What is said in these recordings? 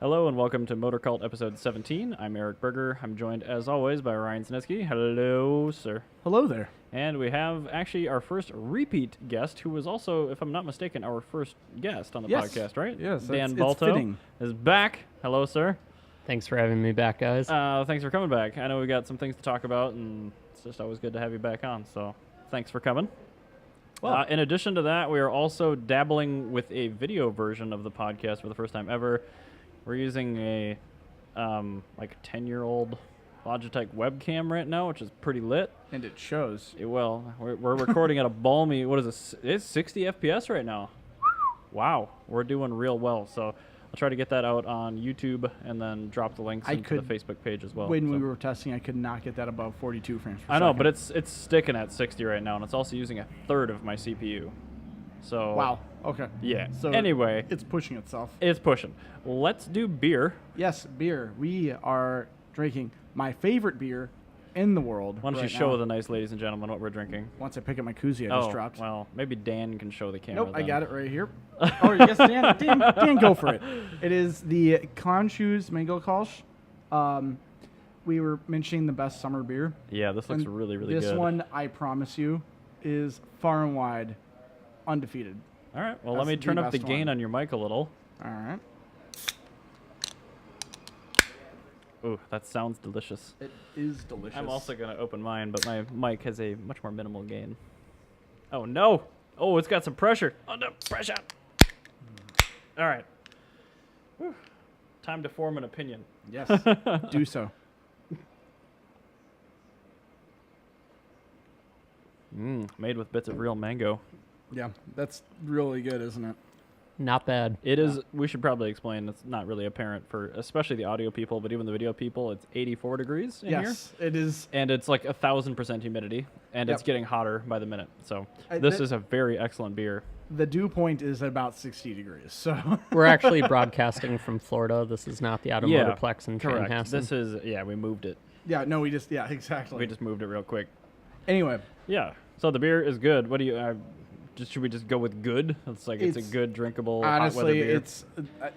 Hello and welcome to MotorCult episode 17. I'm Eric Berger. I'm joined as always by Ryan Snitsky. Hello, sir. Hello there. And we have actually our first repeat guest, who was also, if I'm not mistaken, our first guest on the podcast, right? Yes, Dan it's Balto fitting. is back. Hello, sir. Thanks for having me back, guys. Thanks for coming back. I know we got some things to talk about, and it's just always good to have you back on. So thanks for coming. Well, in addition to that, we are also dabbling with a video version of the podcast for the first time ever. We're using a 10-year-old Logitech webcam right now, which is pretty lit. And it shows. We're recording at a balmy, what is this? It's 60 FPS right now. Wow, we're doing real well. So I'll try to get that out on YouTube and then drop the links into the Facebook page as well. When we were testing, I could not get that above 42 frames per second. I know, but it's sticking at 60 right now, and it's also using a third of my CPU. So wow. Okay. Yeah. So anyway, it's pushing itself. It's pushing. Let's do beer. Yes, beer. We are drinking my favorite beer in the world. Why don't you show the nice ladies and gentlemen what we're drinking? Once I pick up my koozie I just dropped. Well, maybe Dan can show the camera. Nope, I got it right here. Oh, yes, Dan, go for it. It is the Clown Shoes Mango Kolsch. We were mentioning the best summer beer. Yeah, this looks really, really good. This one, I promise you, is far and wide undefeated. All right. Well, let me turn up the gain on your mic a little. All right. Ooh, that sounds delicious. It is delicious. I'm also going to open mine, but my mic has a much more minimal gain. Oh, no. Oh, it's got some pressure. Under pressure. All right. Whew. Time to form an opinion. Yes. Do so. Made with bits of real mango. Yeah, that's really good, isn't it? Not bad. It is. We should probably explain. It's not really apparent for especially the audio people, but even the video people. It's 84 degrees in here. Yes, it is. And it's like 1,000% humidity, and it's getting hotter by the minute. So this is a very excellent beer. The dew point is at about 60 degrees. So We're actually broadcasting from Florida. This is not the Automotorplex in correct. Chanhassen. This is we moved it. yeah, no, exactly. We just moved it real quick. Anyway, Yeah. So the beer is good. What do you? Should we just go with good? It's like it's a good drinkable hot weather beer. Honestly,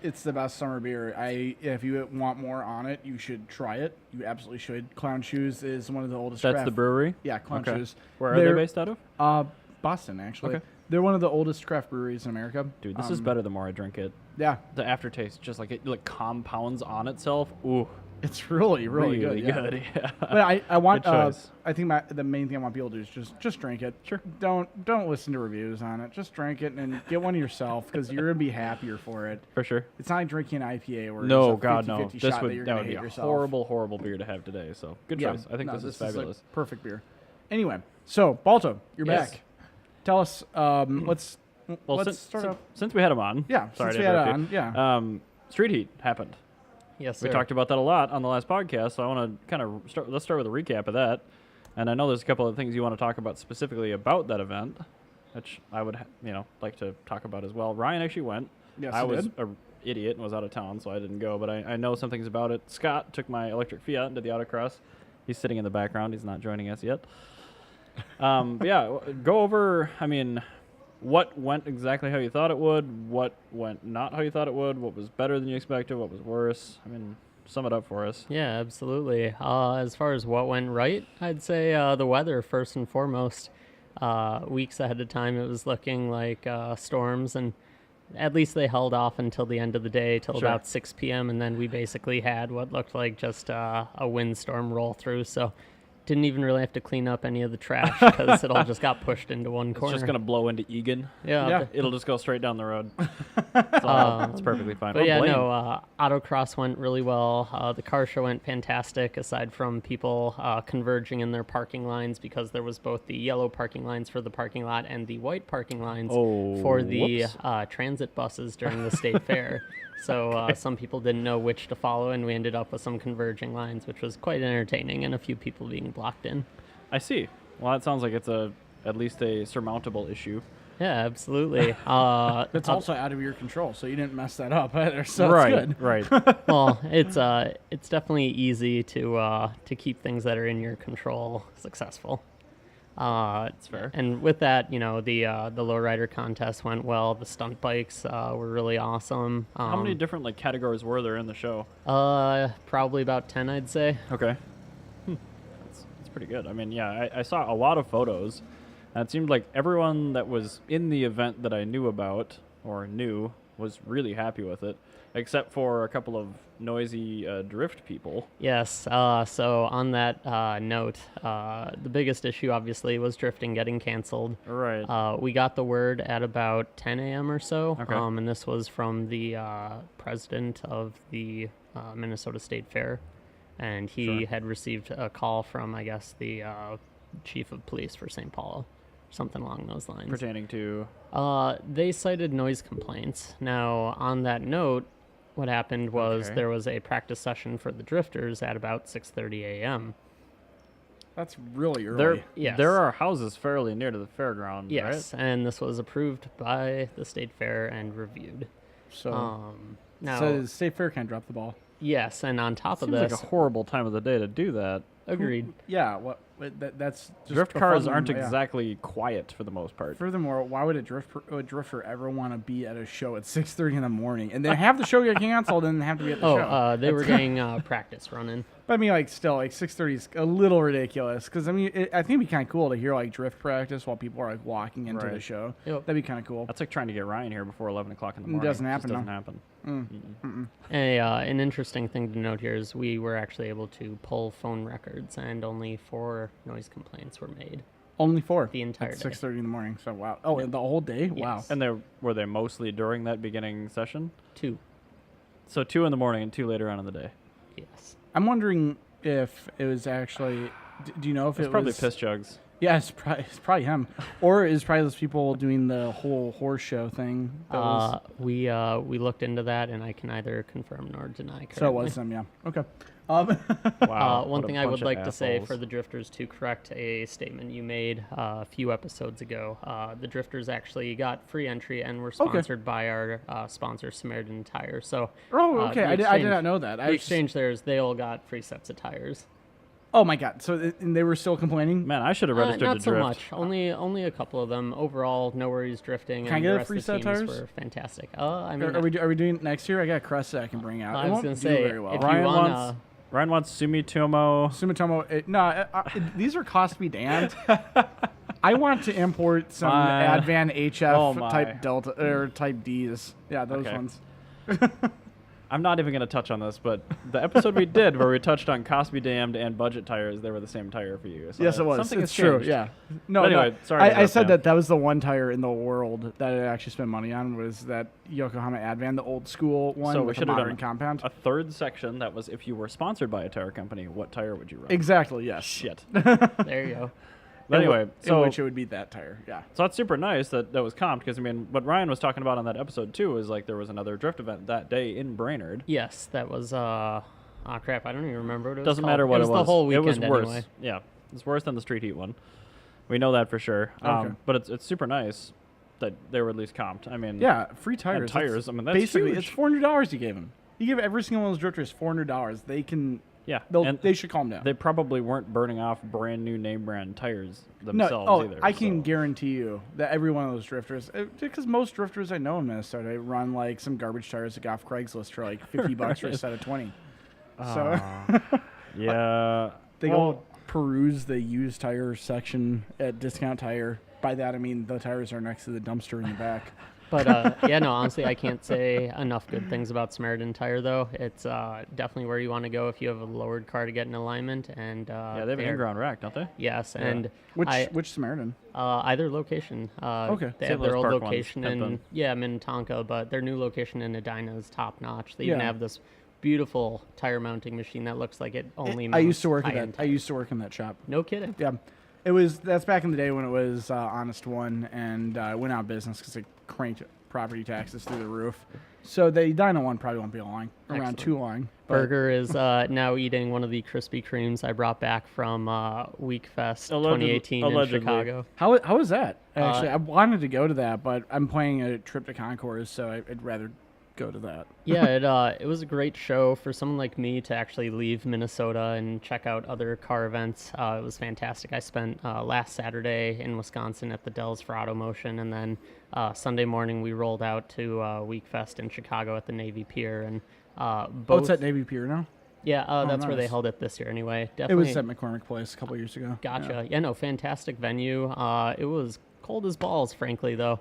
it's the best summer beer. If you want more on it, you should try it. You absolutely should. Clown Shoes is one of the oldest. That's the brewery. Yeah, Clown Shoes. Where are they based out of? Boston, actually. Okay. They're one of the oldest craft breweries in America. Dude, this is better the more I drink it. Yeah, The aftertaste, just like it compounds on itself. Ooh, it's really, really good. Yeah. good. Yeah. But I want. Good choice. I think the main thing I want people to do is just drink it. Sure. Don't listen to reviews on it. Just drink it and get one yourself because you're gonna be happier for it. For sure. It's not like drinking an IPA where No, it's a God, 50-50 no. shot This that would you're that gonna would be hate a yourself. horrible beer to have today. So good choice. I think this is fabulous. Like perfect beer. Anyway, so Balto, you're Yes. back. Tell us. Let's start off. Since we had him on. Yeah, Sorry since to we had it interrupt you. on. Yeah. Street Heat happened. Yes, We sir. talked about that a lot on the last podcast, so I want to kind of let's start with a recap of that. And I know there's a couple of things you want to talk about specifically about that event, which I would like to talk about as well. Ryan actually went. Yes, I he was did. an idiot and was out of town, so I didn't go. But I know some things about it. Scott took my electric Fiat into the autocross. He's sitting in the background. He's not joining us yet. But yeah, go over. I mean, what went exactly how you thought it would? What went not how you thought it would? What was better than you expected? What was worse? I mean, sum it up for us. Yeah, absolutely. As far as what went right, I'd say the weather first and foremost. Weeks ahead of time, it was looking like storms, and at least they held off until the end of the day, till Sure. about 6 p.m., and then we basically had what looked like just a windstorm roll through, so didn't even really have to clean up any of the trash because it all just got pushed into one corner. It's just going to blow into Egan. Yeah. It'll just go straight down the road. It's perfectly fine. But Or yeah, Blaine. no, autocross went really well. The car show went fantastic, aside from people converging in their parking lines because there was both the yellow parking lines for the parking lot and the white parking lines for the transit buses during the state fair. So some people didn't know which to follow, and we ended up with some converging lines, which was quite entertaining, and a few people being blocked in. I see. Well, that sounds like it's at least a surmountable issue. Yeah, absolutely. It's also out of your control, so you didn't mess that up either. So right, it's good. right. Well, it's definitely easy to keep things that are in your control successful. That's fair. And with that, the lowrider contest went well. The stunt bikes were really awesome. How many different like categories were there in the show? Probably about 10, I'd say. Okay. That's pretty good. I mean, yeah, I saw a lot of photos, and it seemed like everyone that was in the event that I knew about or knew was really happy with it, except for a couple of noisy drift people. Yes. So on that note, the biggest issue obviously was drifting getting canceled. Right. We got the word at about 10 a.m. or so, Okay. and this was from the president of the Minnesota State Fair, and he Sure. had received a call from, I guess, the chief of police for St. Paul, something along those lines. Pertaining to. They cited noise complaints. Now, on that note, what happened was Okay. there was a practice session for the drifters at about 6:30 a.m. That's really early. There, Yes. there are houses fairly near to the fairground, Yes, and this was approved by the state fair and reviewed. so, Now, so the state fair can't drop the ball. yes, and on top Seems of this, like a horrible time of the day to do that. agreed. Yeah, that's just Drift cars befuddling, aren't yeah. exactly quiet for the most part. Furthermore, why would a drifter ever want to be at a show at 6:30 in the morning and then have the show get canceled and then have to be at the show? They were getting practice running. But I mean, like, still, like 6:30 is a little ridiculous because I mean, I think it'd be kind of cool to hear like drift practice while people are like walking into the Right. show. Yep. That'd be kind of cool. That's like trying to get Ryan here before 11 o'clock in the It morning. doesn't Just happen, doesn't no. happen. An interesting thing to note here is we were actually able to pull phone records, and only 4 noise complaints were made. Only 4 The entire at day. 6:30 in the morning. So wow. Oh, and the whole day? Wow. Yes. And were they mostly during that beginning session? 2. So 2 in the morning and 2 later on in the day. Yes. I'm wondering if it was actually. Do you know if It's it probably was? piss jugs. Yeah, it's probably him, or is probably those people doing the whole horse show thing. That was, We looked into that, and I can neither confirm nor deny. Currently. so it was them, yeah. Okay. Wow. One what a thing I would bunch of like to say assholes. for the drifters to correct a statement you made a few episodes ago. The drifters actually got free entry and were sponsored by our sponsor, Samaritan Tire. So, Oh, okay. the I did exchange- not know that. The exchange there is they all got free sets of tires. Oh my God! So and they were still complaining. Man, I should have registered Not to so drift. much. Only a couple of them. Overall, no worries drifting. Can I and get the a rest free of the set of teams tires? were fantastic. I mean, Are we doing it next year? I got a crest that I can bring out. I It was won't gonna do say, very well. if you Ryan wanna- wants Ryan wants Sumitomo. Sumitomo. These are cost me damned. I want to import some My- Advan HF Oh my. type Delta or type Ds. Yeah, those Okay. ones. I'm not even going to touch on this, but the episode we did where we touched on cost be damned and budget tires, they were the same tire for you. So Yes, it was. Something It's has true. changed. Yeah. No, But anyway, no. sorry to I interrupt, said Sam. that was the one tire in the world that I actually spent money on was that Yokohama Advan, the old school one So we with the should have modern done compound. a third section that was if you were sponsored by a tire company, what tire would you run? Exactly. Yes. Shit. there you go. But anyway, in so which it would be that tire. Yeah. so that's super nice that was comped because I mean what Ryan was talking about on that episode too is like there was another drift event that day in Brainerd. Yes, that was. Crap! I don't even remember what it was. Doesn't called. matter what it was. The whole it weekend was worse. anyway. Yeah, it's worse than the street heat one. We know that for sure. Okay. But it's super nice that they were at least comped. I mean, Yeah. Free and tires. tires. I mean, that's Basically, huge. it's $400 you gave them. You give every single one of those drifters $400. They can. Yeah, and They should calm down. they probably weren't burning off brand new name brand tires No, themselves either. I can so. guarantee you that every one of those drifters, because most drifters I know in Minnesota run like some garbage tires that got off Craigslist for like $50 for a set of 20. So Yeah. they well, go peruse the used tire section at Discount Tire. By that I mean the tires are next to the dumpster in the back. But yeah, no, honestly, I can't say enough good things about Samaritan Tire, though. It's definitely where you want to go if you have a lowered car to get in alignment. And yeah, they have an they're- in-ground rack, don't they? Yes, Yeah. and Which Samaritan? either location. Okay. They St. have Louis their old Park one's location in pimpin'. Minnetonka, but their new location in Edina is top notch. They even Yeah. have this beautiful tire mounting machine that looks like it only. I used to work mounts at that. high-end I used to work in that shop. No kidding. Yeah, that's back in the day when it was Honest One and went out of business because it cranked property taxes through the roof. So the Edina one probably won't be around Excellent. too long. but- Burger is now eating one of the Krispy Kremes I brought back from Week Fest 2018 allegedly. in Chicago. How is that? Actually, I wanted to go to that, but I'm planning a trip to Concourse, so I'd rather go to that. Yeah, it was a great show for someone like me to actually leave Minnesota and check out other car events. It was fantastic. I spent last Saturday in Wisconsin at the Dells for Automotion, and then Sunday morning we rolled out to Week Fest in Chicago at the Navy Pier. And both. It's at Navy Pier now? Yeah, that's where they nice. held it this year anyway. It Definitely. was at McCormick Place a couple years ago. Gotcha. Yeah, no, fantastic venue. It was cold as balls, frankly, though.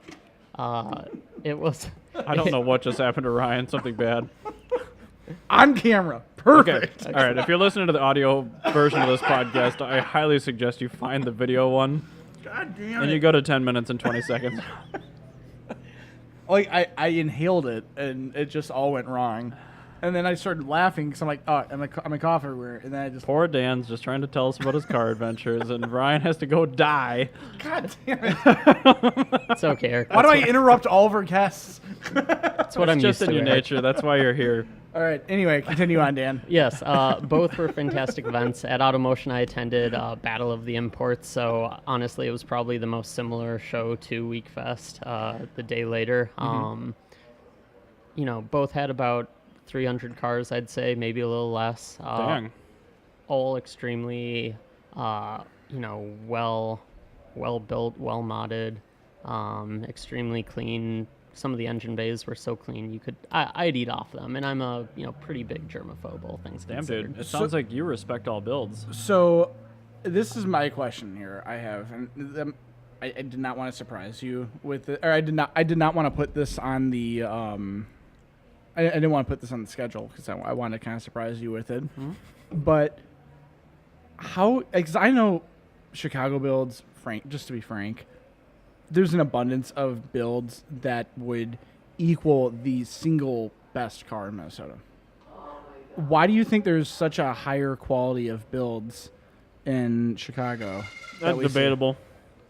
It was. I don't know what just happened to Ryan. Something bad. On camera. Perfect. All right. If you're listening to the audio version of this podcast, I highly suggest you find the video one. God damn And you go to 10 minutes and 20 seconds. Like, I inhaled it, and it just all went wrong. And then I started laughing because I'm like, oh, I'm a cough everywhere. And then I just... Poor Dan's just trying to tell us about his car adventures, and Ryan has to go die. God damn it. It's okay, Eric. Why do I interrupt all of our guests? That's what I'm It's just used in to. your Eric. nature. That's why you're here. All right. Anyway, continue on, Dan. Yes, both were fantastic events. At Automotion, I attended Battle of the Imports, so honestly, it was probably the most similar show to Week Fest the day later. Both had about 300 cars, I'd say, maybe a little less. Dang. All extremely, well built, well modded, extremely clean. Some of the engine bays were so clean I'd eat off them, and I'm a pretty big germaphobe, all things Damn, considered. dude. It sounds like you respect all builds. So, this is my question here. I have, and I did not want to surprise you with it, or I did not want to put this on the I didn't want to put this on the schedule because I wanted to kind of surprise you with it. But how? Because I know Chicago builds. Just to be frank, there's an abundance of builds that would equal the single best car in Minnesota. Why do you think there's such a higher quality of builds in Chicago? That's debatable.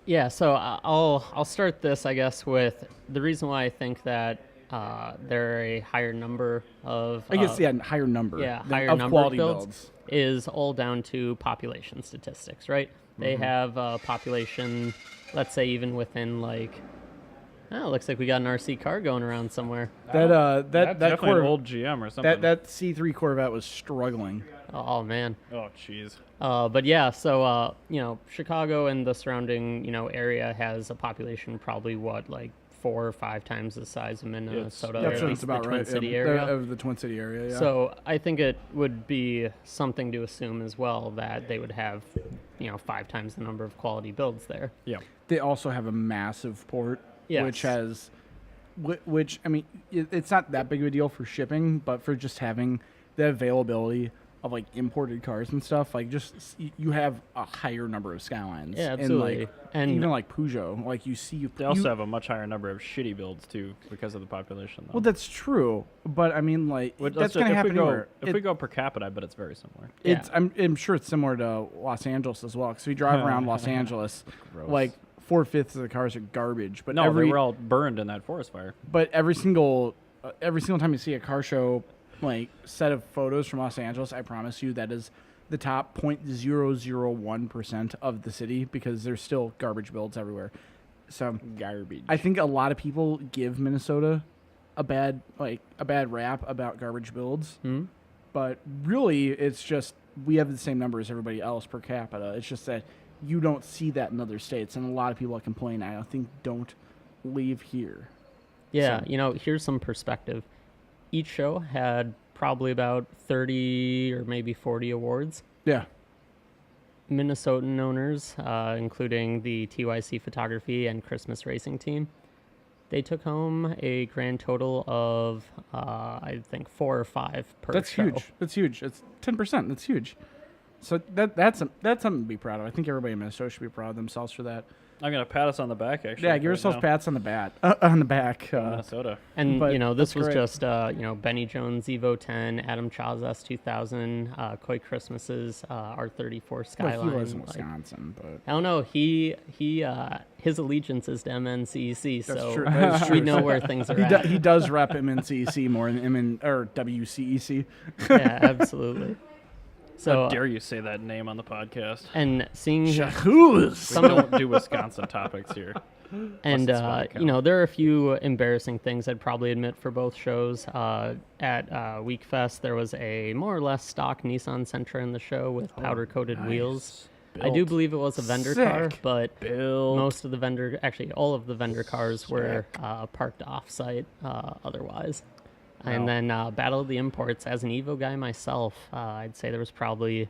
Yeah, so I'll start this, I guess, with the reason why I think that there are a higher number of higher number. higher of number quality of builds is all down to population statistics, right? They have a population, let's say even within looks like we got an RC car going around somewhere. That That's definitely Corvette, an old GM or something. that C3 Corvette was struggling. Oh man. Oh, jeez. But yeah, so Chicago and the surrounding area has a population probably 4 or 5 times the size of Minnesota, or That's at what least it's about, the Twin right? City Yeah, area. of the Twin City area. Yeah. So I think it would be something to assume as well that they would have 5 times the number of quality builds there. Yeah. they also have a massive port, Yes. which I mean, it's not that big of a deal for shipping, but for just having the availability of imported cars and stuff, you have a higher number of Skylines. Yeah, absolutely. And even Peugeot, you see. They also have a much higher number of shitty builds too because of the population. Though. Well, that's true, but I mean, that's going to happen anywhere. If we go per capita, I bet it's very similar. Yeah. I'm sure it's similar to Los Angeles as well. Because we drive around Los Angeles, Gross. 4/5 of the cars are garbage. But No, they were all burned in that forest fire. But every single time you see a car show, set of photos from Los Angeles, I promise you that is the top 0.001% of the city because there's still garbage builds everywhere. So Garbage. I think a lot of people give Minnesota a bad rap about garbage builds. But really, it's just we have the same number as everybody else per capita. It's just that you don't see that in other states, and a lot of people that complain, I think, don't live here. Yeah, here's some perspective. Each show had probably about 30 or maybe 40 awards. Yeah. Minnesotan owners, including the TYC Photography and Christmas Racing Team, they took home a grand total of, I think, 4 or 5 per That's show. huge. That's huge. It's 10%. That's huge. So that's something to be proud of. I think everybody in Minnesota should be proud of themselves for that. I'm gonna pat us on the back. Actually. Yeah, give yourselves pats on the back. Minnesota. And, But this that's was great. just, Benny Jones Evo 10, Adam Chaw's S2000, Coy Christmas's R34 Skyline. He lives in Wisconsin, but I don't know. His allegiance is to MNCEC, that's so true. That is true. we know where things are at. He does rep MNCEC more than WCEC. Yeah, absolutely. So, How dare you say that name on the podcast? and seeing Shahoos. We don't do Wisconsin topics here. And, it's body you know, count. there are a few embarrassing things I'd probably admit for both shows. At Week Fest, there was a more or less stock Nissan Sentra in the show with powder-coated wheels. I do Built. believe it was a vendor car, Sick. but Built. most of the vendor, actually all of the vendor cars were parked off-site otherwise. And Wow. then Battle of the Imports, as an Evo guy myself, I'd say there was probably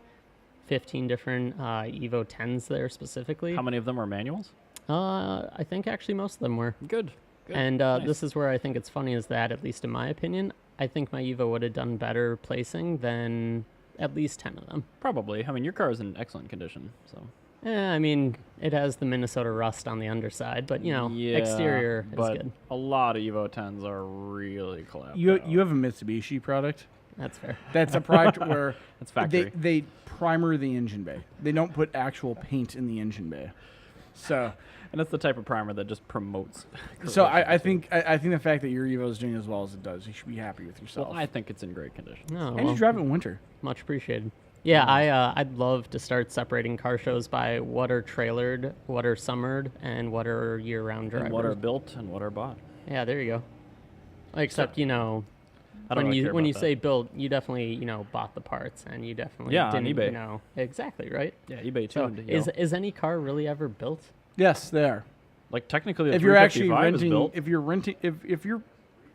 15 different Evo 10s there specifically. How many of them are manuals? I think actually most of them were. Good. Good. And Nice. this is where I think it's funny is that, at least in my opinion, I think my Evo would have done better placing than at least 10 of them. Probably. I mean, your car is in excellent condition, so. I mean, it has the Minnesota rust on the underside, but, you know, Yeah, exterior is but good. a lot of Evo 10s are really clapped You out. have a Mitsubishi product. That's fair. That's a product where That's factory. they primer the engine bay. They don't put actual paint in the engine bay. So And it's the type of primer that just promotes. so I corrosion. think I think the fact that your Evo is doing as well as it does, you should be happy with yourself. Well, I think it's in great condition. No, and well, you drive it in winter. much appreciated. Yeah, I'd love to start separating car shows by what are trailered, what are summered, and what are year-round drivers. And what are built and what are bought. Yeah, there you go. Except, you know, I don't when really you care when about you that. say built, you definitely, you know, bought the parts, and you definitely Yeah, on didn't, eBay. you know, exactly, right? Yeah, eBay So tuned. is any car really ever built? Yes, they are. like technically the If you're actually 355 is renting, built. if you're renting, if you're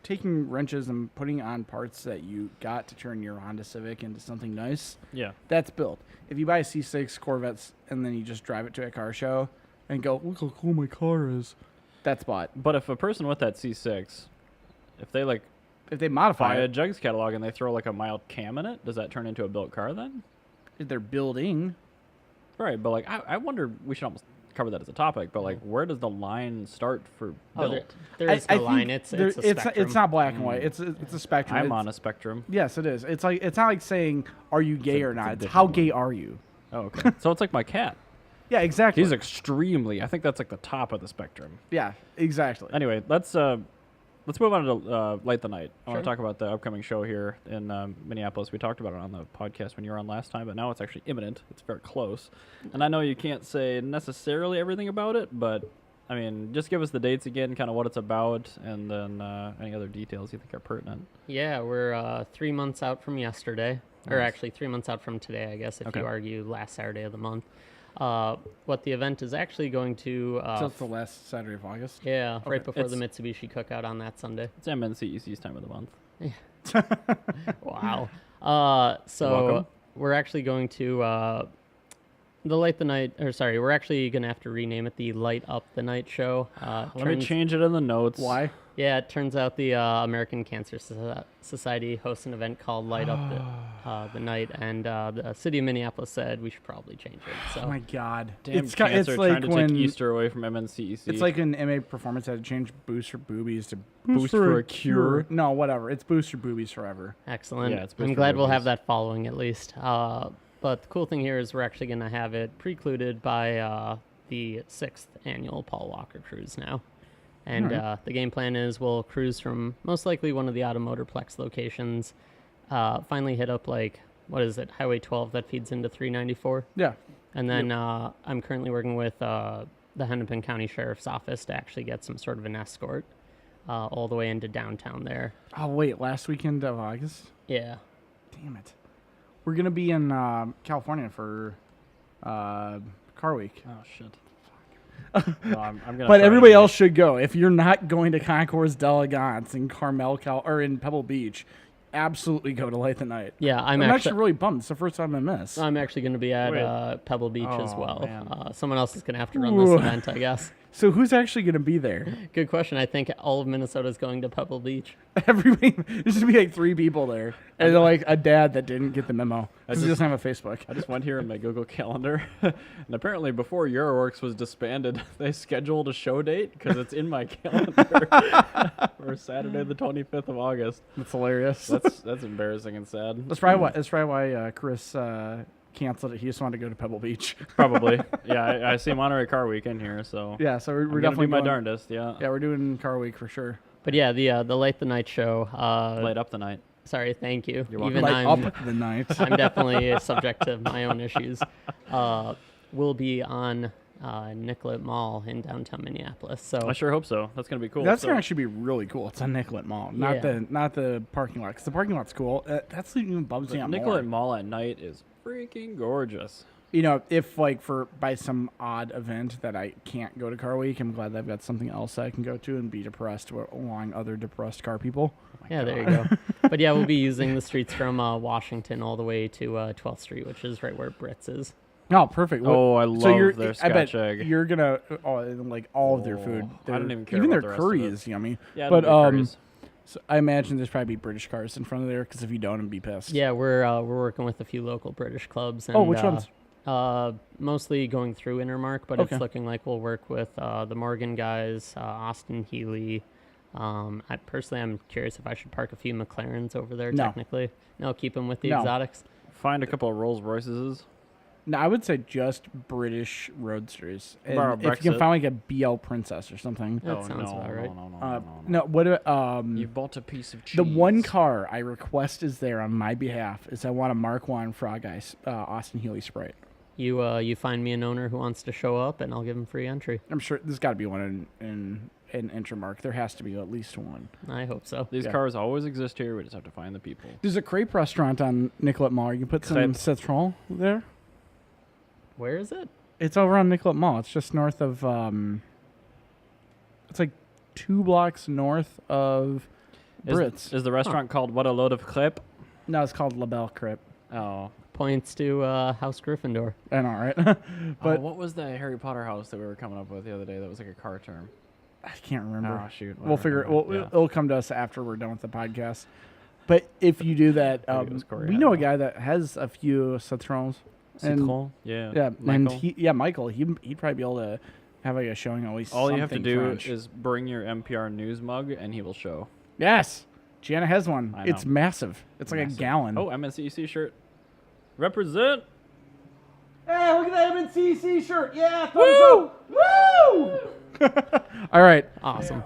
taking wrenches and putting on parts that you got to turn your Honda Civic into something nice, Yeah. that's built. If you buy a C6 Corvettes and then you just drive it to a car show and go, look how cool my car is, that's bought. But if a person with that C6, if they like If they buy modify a it, Jugs catalog and they throw like a mild cam in it, does that turn into a built car then? if they're building, Right, but like I wonder, we should almost cover that as a topic, but like where does the line start for Oh, built? there is no line. It's a spectrum. it's not black and white. It's a spectrum. I'm It's- on a spectrum. Yes, it is. It's like, it's not like saying, are you gay or it's a not? It's different how one. gay are you? Oh, okay. So it's like my cat. Yeah, exactly. He's extremely. I think that's like the top of the spectrum. Yeah, exactly. Anyway, let's move on to Light the Night. I want Sure. to talk about the upcoming show here in Minneapolis. We talked about it on the podcast when you were on last time, but now it's actually imminent. It's very close. And I know you can't say necessarily everything about it, but I mean, just give us the dates again, kind of what it's about, and then any other details you think are pertinent. Yeah, we're 3 months out from yesterday, or Nice. actually 3 months out from today, I guess, if Okay. you argue last Saturday of the month. What the event is actually going to, So it's the last Saturday of August. yeah, Okay. right before the It's- Mitsubishi cookout on that Sunday. It's MNCEC's time of the month. Wow. welcome. So we're actually going to the Light the Night, or sorry, we're actually going to have to rename it the Light Up the Night show. Let me turns- change it in the notes. Why? Yeah, it turns out the American Cancer Society hosts an event called Light Up the Night, and the city of Minneapolis said we should probably change it. So Oh my God! Damn it's cancer it's trying like to when take Easter away from MNCEC. it's like an MA Performance had to change boost for boobies to Boost for a cure. No, whatever. It's boost for boobies forever. excellent. Yeah, it's I'm booster glad we'll have movies. that following at least. But the cool thing here is we're actually going to have it precluded by the 6th annual Paul Walker Cruise now. And Alright. the game plan is we'll cruise from most likely one of the Automotorplex locations, finally hit up like, what is it, Highway 12 that feeds into 394. Yeah. And then I'm currently working with the Hennepin County Sheriff's Office to actually get some sort of an escort all the way into downtown there. Oh wait, last weekend of August. Yeah. Damn it. We're gonna be in California for Car Week. oh shit. No, I'm gonna But try everybody to- else should go. If you're not going to Concours d'Elegance in Carmel, or in Pebble Beach, absolutely go to Light the Night. Yeah, I'm actually really bummed. It's the first time I miss. I'm actually going to be at Wait. Pebble Beach as Oh, well. man. Someone else is going to have to run this Ooh. event, I guess. So who's actually going to be there? Good question. I think all of Minnesota is going to Pebble Beach. Everybody, there's gonna be like 3 people there, and they're like a dad that didn't get the memo because he just- doesn't have a Facebook. I just went here in my Google Calendar, and apparently before Euroworks was disbanded, they scheduled a show date because it's in my calendar for Saturday, the 25th of August. That's hilarious. That's embarrassing and sad. That's probably why. That's probably why Chris canceled it. He just wanted to go to Pebble Beach. Probably. Yeah, I see Monterey Car Week in here, so Yeah, so we're I'm gonna definitely do my going- darndest. Yeah. Yeah, we're doing Car Week for sure. But yeah, the Light the Night show. Light up the night. Sorry, thank you. You're welcome. Even Light I'm, up the night. I'm definitely subject to my own issues. Will be on Nicollet Mall in downtown Minneapolis. So I sure hope so. That's gonna be cool. That's So- gonna actually be really cool. It's on Nicollet Mall, not Yeah. the parking lot. Because the parking lot's cool. That's even bums me out Nicollet more. Mall at night is freaking gorgeous. You know, if like by some odd event that I can't go to Car Week, I'm glad that I've got something else that I can go to and be depressed along other depressed car people. yeah, there you go. But yeah, we'll be using the streets from Washington all the way to 12th Street, which is right where Brits is. Oh, perfect. Oh, I love their I bet Scotch egg. you're gonna and, like all of their food. I don't even care Even about their the rest curry of it. is yummy. Yeah, but curries. so I imagine there's probably British cars in front of there because if you don't, I'm be pissed. Yeah, we're working with a few local British clubs. And, Oh, which ones? Mostly going through Intermark, but Okay. it's looking like we'll work with the Morgan guys, Austin Healy. I'm curious if I should park a few McLarens over there. No. Technically, no, keep them with the No. exotics. Find a couple of Rolls Royces. No, I would say just British roadsters. And Borrow if you Brexit. can find like a BL Princess or something. That sounds about right. No, what? You bought a piece of cheese. The one car I request is there on my behalf is I want a Mark I Frog Ice Austin Healy Sprite. You find me an owner who wants to show up, and I'll give him free entry. I'm sure there's got to be one in Intermark. There has to be at least one. I hope so. These Yeah. cars always exist here. We just have to find the people. There's a crepe restaurant on Nicollet Mall. You can put some Crepe. citron there. Where is it? It's over on Nicollet Mall. It's just north of. It's like 2 blocks north of Brits. Is the restaurant called What a Load of Crepe? No, it's called La Belle Crepe. Oh. Points to House Gryffindor. I know, right? But But what was the Harry Potter house that we were coming up with the other day that was like a car term? I can't remember. Oh, shoot. We'll figure. Yeah. It'll come to us after we're done with the podcast. But if you do that, Maybe it was Corey, we I know don't a guy that has a few citrons. Citron? Yeah. Yeah, Michael? and Michael, he'd probably be able to have like a showing at least. All you have to something do French. is bring your NPR news mug, and he will show. Yes, Gianna has one. I It's know. massive. It's like Massive. a gallon. Oh, MNCEC shirt. Represent. Hey, look at that MNCC shirt. Yeah, thumbs up. Woo! All right. Awesome.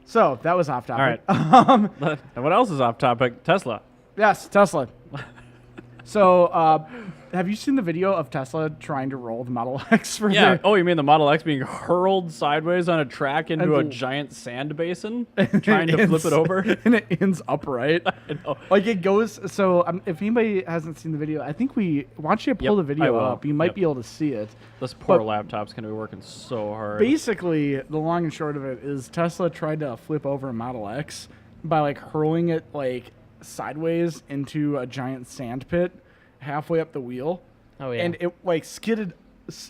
So that was off topic. All right. And what else is off topic? Tesla. Yes, Tesla. So, have you seen the video of Tesla trying to roll the Model X for Yeah. their Oh, you mean the Model X being hurled sideways on a track into a And- giant sand basin, trying to flip it over? and it ends upright. I know. Like it goes. So if anybody hasn't seen the video, I think why don't you pull Yep, the I video will. up? You might Yep. be able to see it. This poor But- laptop's gonna be working so hard. Basically, the long and short of it is Tesla tried to flip over a Model X by like hurling it like sideways into a giant sand pit halfway up the wheel. Oh yeah. And it like skidded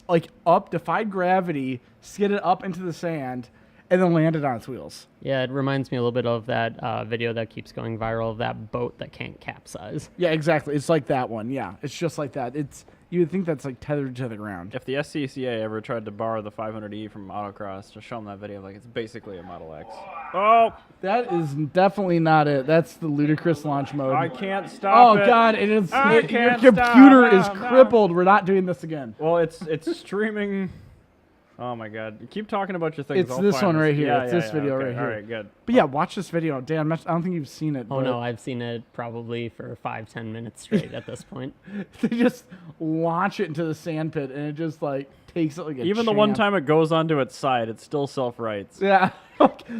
like up, defied gravity, skidded up into the sand, and then landed on its wheels. Yeah, it reminds me a little bit of that video that keeps going viral of that boat that can't capsize. Yeah, exactly. It's like that one. Yeah, it's just like that. You would think that's like tethered to the ground. If the SCCA ever tried to borrow the 500E from Autocross, just show them that video, like it's basically a Model X. Oh, That is definitely not it. That's the ludicrous launch mode. I can't stop Oh it. God! It is. I Your can't computer stop. is No, no. crippled. We're not doing this again. Well, it's streaming. Oh my God! Keep talking about your things. It's I'll this find one right this. here. Yeah, It's yeah, this yeah, video okay. right here. All right, good. But yeah, watch this video, Dan. I don't think you've seen it. Oh but no, I've seen it probably for 5-10 minutes straight at this point. They just launch it into the sand pit, and it just like takes it like a Even the one champ. time it goes onto its side, it still self-rights. Yeah.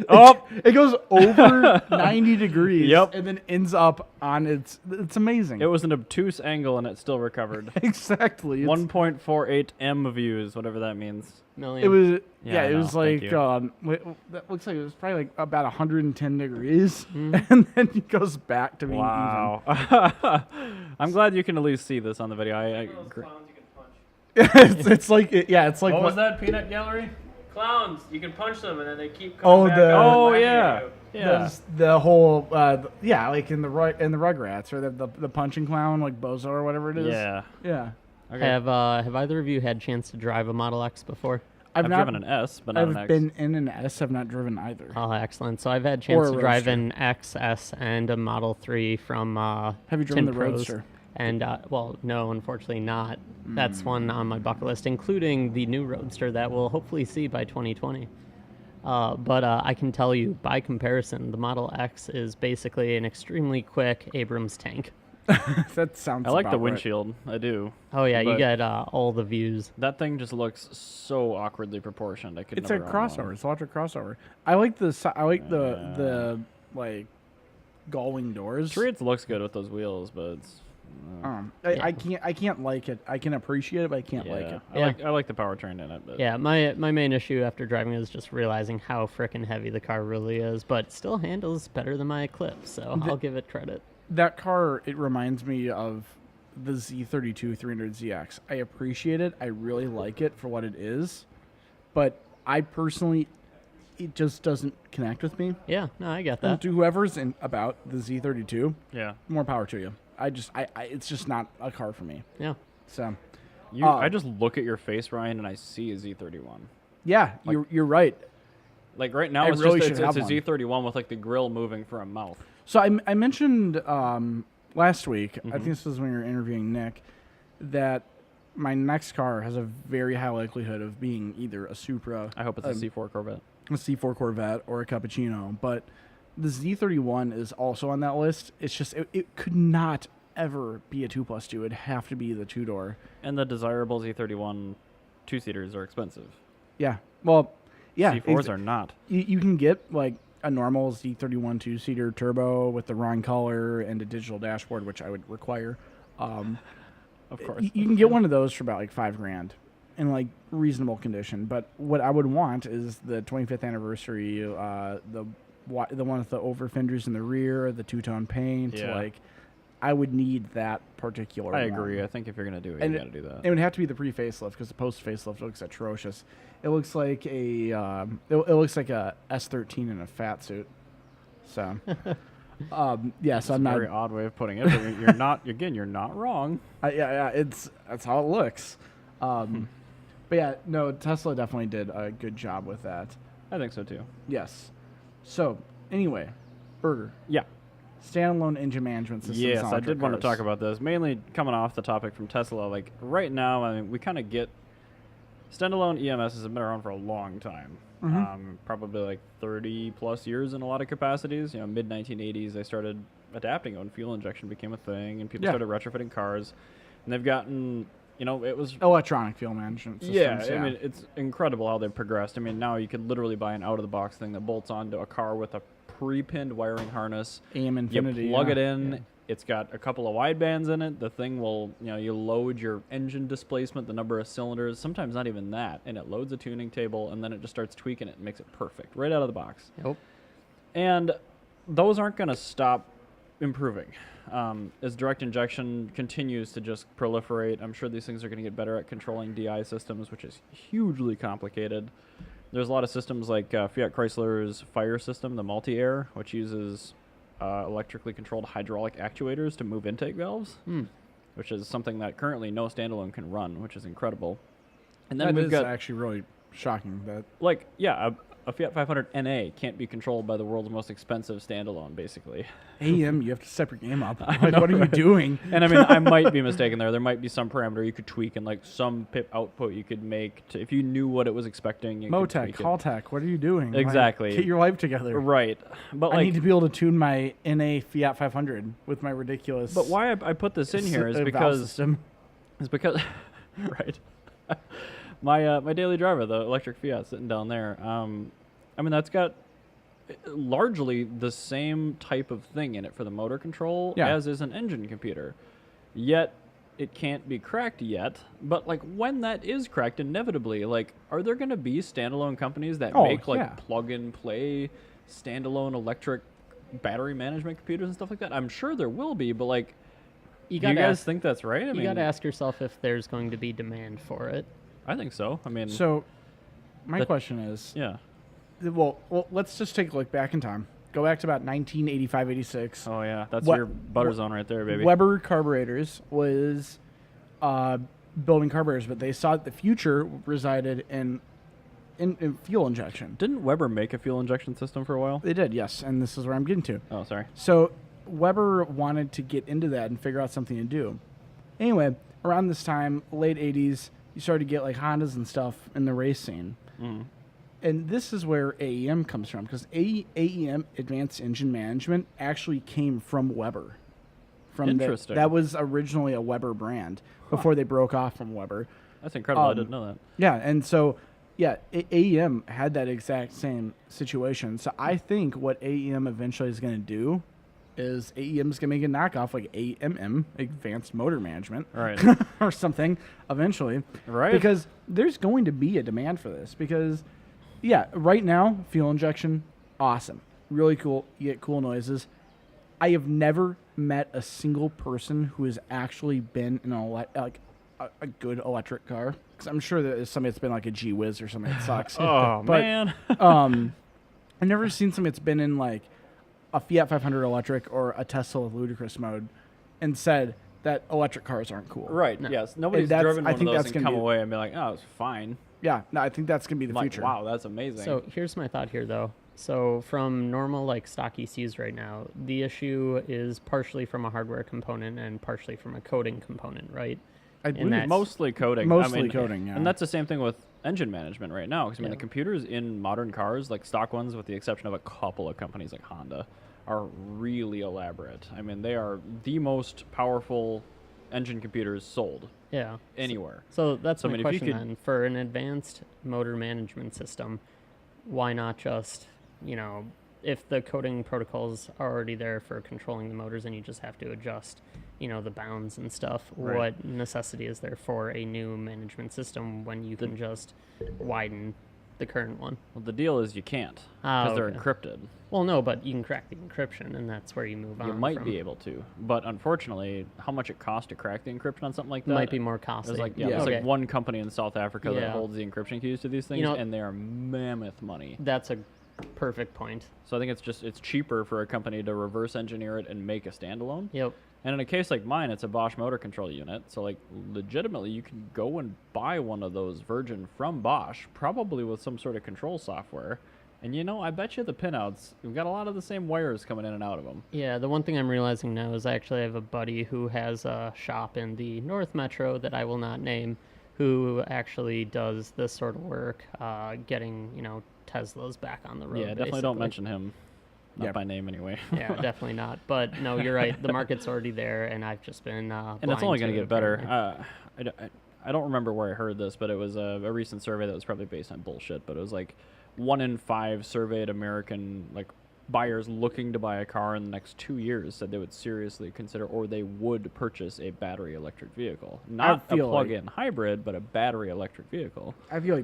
Oh. It goes over 90 degrees. Yep. And then ends up on it's amazing. It was an obtuse angle, and it still recovered. exactly. It's, 1.48 M views, whatever that means. Million. It was Yeah, I it was know. Thank like you. that looks like it was probably like about 110 degrees, Hmm. and then it goes back to being Wow. I'm glad you can at least see this on the video. even. it's like it's like What was that, Peanut Gallery? Clowns, you can punch them and then they keep Oh, coming back. the- up and Oh, laughing yeah. at you. Yeah. There's the whole like in the Rugrats or the punching clown like Bozo or whatever it is. Yeah. Yeah. Okay. Have either of you had a chance to drive a Model X before? I've not driven an S, but not I've an X. been in an S. I've not driven either. Oh, excellent. So I've had a Or chance a to drive Roadster. an X, S, and a Model 3 from Have you driven Tin the Pros. Roadster? And, well, no, unfortunately not. That's one on my bucket list, including the new Roadster that we'll hopefully see by 2020. But I can tell you, by comparison, the Model X is basically an extremely quick Abrams tank. That sounds. I like the about right. windshield. I do. Oh yeah, you But- get all the views. That thing just looks so awkwardly proportioned. I could It's a never own crossover. one. It's an electric crossover. I like the like gullwing doors. It looks good with those wheels, but it's, I can't like it. I can appreciate it, but I can't like it. I like the powertrain in it. But Yeah, my main issue after driving is just realizing how frickin' heavy the car really is, but it still handles better than my Eclipse, so I'll give it credit. That car, it reminds me of the Z32 300ZX. I appreciate it. I really like it for what it is, but I personally, it just doesn't connect with me. Yeah, no, I get And that. to whoever's in about the Z32, yeah, more power to you. I it's just not a car for me. Yeah. So, I just look at your face, Ryan, and I see a Z31. yeah, you're right. Like right now, I it's really just should it's a have one. Z31 with like the grill moving for a mouth. So I mentioned last week, I think Mm-hmm. this was when you were interviewing Nick, that my next car has a very high likelihood of being either a Supra, I hope it's a C4 Corvette. a C4 Corvette, or a Cappuccino. But the Z31 is also on that list. It's just, it could not ever be a 2+2. It'd have to be the two-door. And the desirable Z31 two-seaters are expensive. Yeah. Well, yeah. C4s are not. You can get like a normal Z31 two-seater turbo with the wrong color and a digital dashboard, which I would require. Of course. You can get one of those for about like $5,000 in like reasonable condition. But what I would want is the 25th anniversary, the one with the over fenders in the rear, the two-tone paint. Yeah. Like, I would need that particular. I one. agree. I think if you're gonna do it, And you gotta do that. It would have to be the pre-facelift because the post-facelift looks atrocious. It looks like a it looks like a S13 in a fat suit. So, yeah. So I'm a not. very odd way of putting it. But you're not. Again, you're not wrong. Yeah. That's how it looks. But yeah, no. Tesla definitely did a good job with that. I think so too. Yes. So anyway, Burger. Yeah. Standalone engine management systems. Yes, on I electric did want to cars. talk about this. Mainly coming off the topic from Tesla. Like right now, I mean, we kind of get standalone EMS has been around for a long time. Probably like 30 plus years in a lot of capacities. You know, mid 1980s, they started adapting when fuel injection became a thing, and people Yeah. started retrofitting cars, and they've gotten. You know, it was Electronic fuel management systems. yeah, I mean, it's incredible how they've progressed. I mean, now you could literally buy an out-of-the-box thing that bolts onto a car with a pre-pinned wiring harness. AM Infinity. You plug yeah. it in. It's got a couple of wide bands in it. The thing will, you know, you load your engine displacement, the number of cylinders, sometimes not even that, and it loads a tuning table, and then it just starts tweaking it and makes it perfect right out of the box. Nope. And those aren't going to stop improving. As direct injection continues to just proliferate, I'm sure these things are going to get better at controlling DI systems, which is hugely complicated. There's a lot of systems like Fiat Chrysler's Fire system, the multi-air, which uses electrically controlled hydraulic actuators to move intake valves, which is something that currently no standalone can run, which is incredible. And then That we've is got actually really shocking. That like, yeah, a Fiat 500 NA can't be controlled by the world's most expensive standalone, basically. AM, you have to step your game up. Like, what are you doing? And I mean, I might be mistaken there. There might be some parameter you could tweak, and like some pip output you could make to, if you knew what it was expecting. You could Motec, tweak it. Calltech, what are you doing? Like, Exactly. get your life together. Right, but I like, need to be able to tune my NA Fiat 500 with my ridiculous. but why I put this in here is valve because system. right. My daily driver, the electric Fiat sitting down there. I mean, that's got largely the same type of thing in it for the motor control Yeah. as is an engine computer. Yet it can't be cracked yet. But like when that is cracked, inevitably, like are there going to be standalone companies that Oh, make like yeah. plug and play standalone electric battery management computers and stuff like that? I'm sure there will be, but like, You do you gotta guys ask, think that's right? I you gotta ask yourself if there's going to be demand for it. I think so. I mean, So, my The- question is, yeah. well, let's just take a look back in time. Go back to about 1985, 86. Oh yeah, that's What- your butter zone right there, baby. Weber Carburetors was building carburetors, but they saw that the future resided in fuel injection. Didn't Weber make a fuel injection system for a while? They did, yes, and this is where I'm getting to. Oh, sorry. So Weber wanted to get into that and figure out something to do. Anyway, around this time, late 80s, you started to get like Hondas and stuff in the race scene. Mm. And this is where AEM comes from, because AEM, Advanced Engine Management, actually came from Weber from Interesting. that was originally a Weber brand before they broke off from Weber. That's incredible. I didn't know that. Yeah, and so AEM had that exact same situation. So I think what AEM eventually is going to do is AEM is going to make a knockoff like AMM, Advanced Motor Management, Right. or something eventually. Right. Because there's going to be a demand for this. Because, right now, fuel injection, awesome. Really cool. You get cool noises. I have never met a single person who has actually been in a good electric car. Because I'm sure that there's somebody that's been like a G-Wiz or something that sucks. Oh, But, man. I've never seen somebody that's been in like a Fiat 500 electric or a Tesla with ludicrous mode and said that electric cars aren't cool. Right. No. Yes. Nobody's that's- driven I one think of those that's and gonna come be- away and be like, oh, it's fine. Yeah, no, I think that's going to be the Like, future. wow, that's amazing. So here's my thought here, though. So from normal like stock ECUs right now, the issue is partially from a hardware component and partially from a coding component, right? I believe that's- mostly coding. Mostly coding, yeah. And that's the same thing with engine management right now. Because, I mean, Yeah. the computers in modern cars, like stock ones, with the exception of a couple of companies like Honda, are really elaborate. I mean, they are the most powerful engine computers sold Yeah. anywhere. So that's So, I my mean, if you question could- then. For an advanced motor management system, why not just, if the coding protocols are already there for controlling the motors and you just have to adjust, the bounds and stuff, Right. what necessity is there for a new management system when you can just widen the current one? Well, the deal is you can't Ah, because they're okay. encrypted. Well, no, but you can crack the encryption, and that's where you move on. You might from. be able to, but unfortunately, how much it costs to crack the encryption on something like that Might be more costly. There's Yeah. there's Okay. like one company in South Africa that Yeah. holds the encryption keys to these things, know- and they are mammoth money. That's a perfect point. So I think it's cheaper for a company to reverse engineer it and make a standalone. Yep. And in a case like mine, it's a Bosch motor control unit. So like legitimately, you can go and buy one of those Virgin from Bosch, probably with some sort of control software. And I bet you the pinouts, we've got a lot of the same wires coming in and out of them. Yeah, the one thing I'm realizing now is I actually have a buddy who has a shop in the North Metro that I will not name, who actually does this sort of work, getting, Teslas back on the road. Yeah, definitely don't basically. mention him. Not Yep. by name anyway. Yeah, definitely not. But no, you're right. The market's already there, and I've just been And it's only going to get better. I don't remember where I heard this, but it was a recent survey that was probably based on bullshit. But it was like 1 in 5 surveyed American buyers looking to buy a car in the next 2 years said they would seriously consider or they would purchase a battery electric vehicle, not a feel like- plug-in hybrid, but a battery electric vehicle. I feel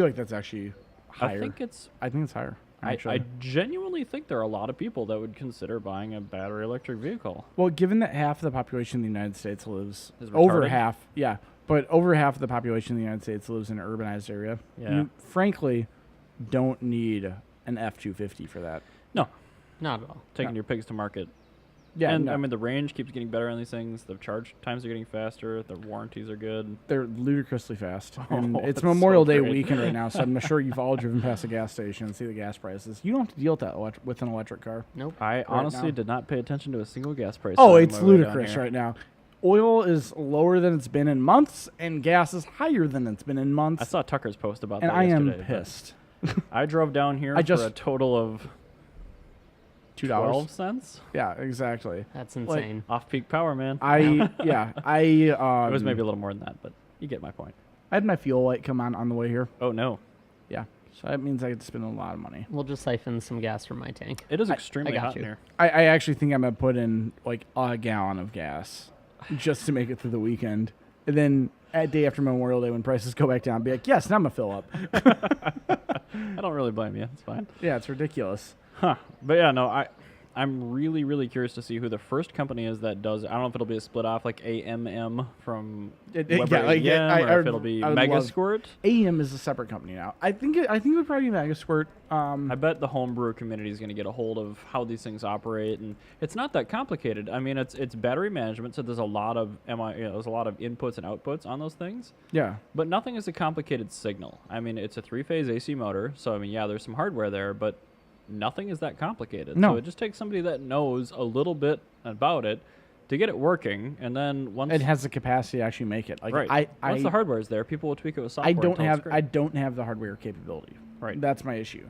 like that's actually higher. I think it's higher. I Actually. genuinely think there are a lot of people that would consider buying a battery electric vehicle. Well, given that half of the population in the United States lives Is over retarded? half, but over half of the population in the United States lives in an urbanized area. Yeah. You frankly don't need an F-250 for that. No, Not at all. taking your pigs to market. Yeah, and no, I mean the range keeps getting better on these things. The charge times are getting faster. The warranties are good. they're ludicrously fast. And Oh, it's that's Memorial so Day great. weekend right now, so I'm sure you've all driven past a gas station and see the gas prices. You don't have to deal with that with an electric car. Nope. I honestly now. did not pay attention to a single gas price. Oh, on it's my way down ludicrous here. right now. Oil is lower than it's been in months, and gas is higher than it's been in months. I saw Tucker's post about and that I am yesterday, but pissed. I drove down here I for just- a total of $2. 12 cents Yeah, exactly. That's insane. off peak power, man. I it was maybe a little more than that, but you get my point. I had my fuel light come on the way here. Oh no, Yeah, so that means I get to spend a lot of money. We'll just siphon some gas from my tank. it is I extremely got hot you. in here. I actually think I'm gonna put in like a gallon of gas just to make it through the weekend, and then at day after Memorial Day when prices go back down, be like, yes, now I'm gonna fill up. I don't really blame you. It's fine. Yeah, it's ridiculous. Huh. But yeah, no, I'm really, really curious to see who the first company is that does. I don't know if it'll be a split off like AMM from Weber AEM, or if it'll be Mega love- Squirt. AEM is a separate company now. I think it would probably be Mega Squirt. I bet the homebrew community is going to get a hold of how these things operate, and it's not that complicated. I mean, it's battery management, so there's a lot of there's a lot of inputs and outputs on those things, Yeah, but nothing is a complicated signal. I mean, it's a 3-phase AC motor, so I mean, yeah, there's some hardware there, but nothing is that complicated. No. So it just takes somebody that knows a little bit about it to get it working, and then once it has the capacity to actually make it. Like right, I once the hardware is there, people will tweak it with software. I don't until it's have great. I don't have the hardware capability. Right. That's my issue.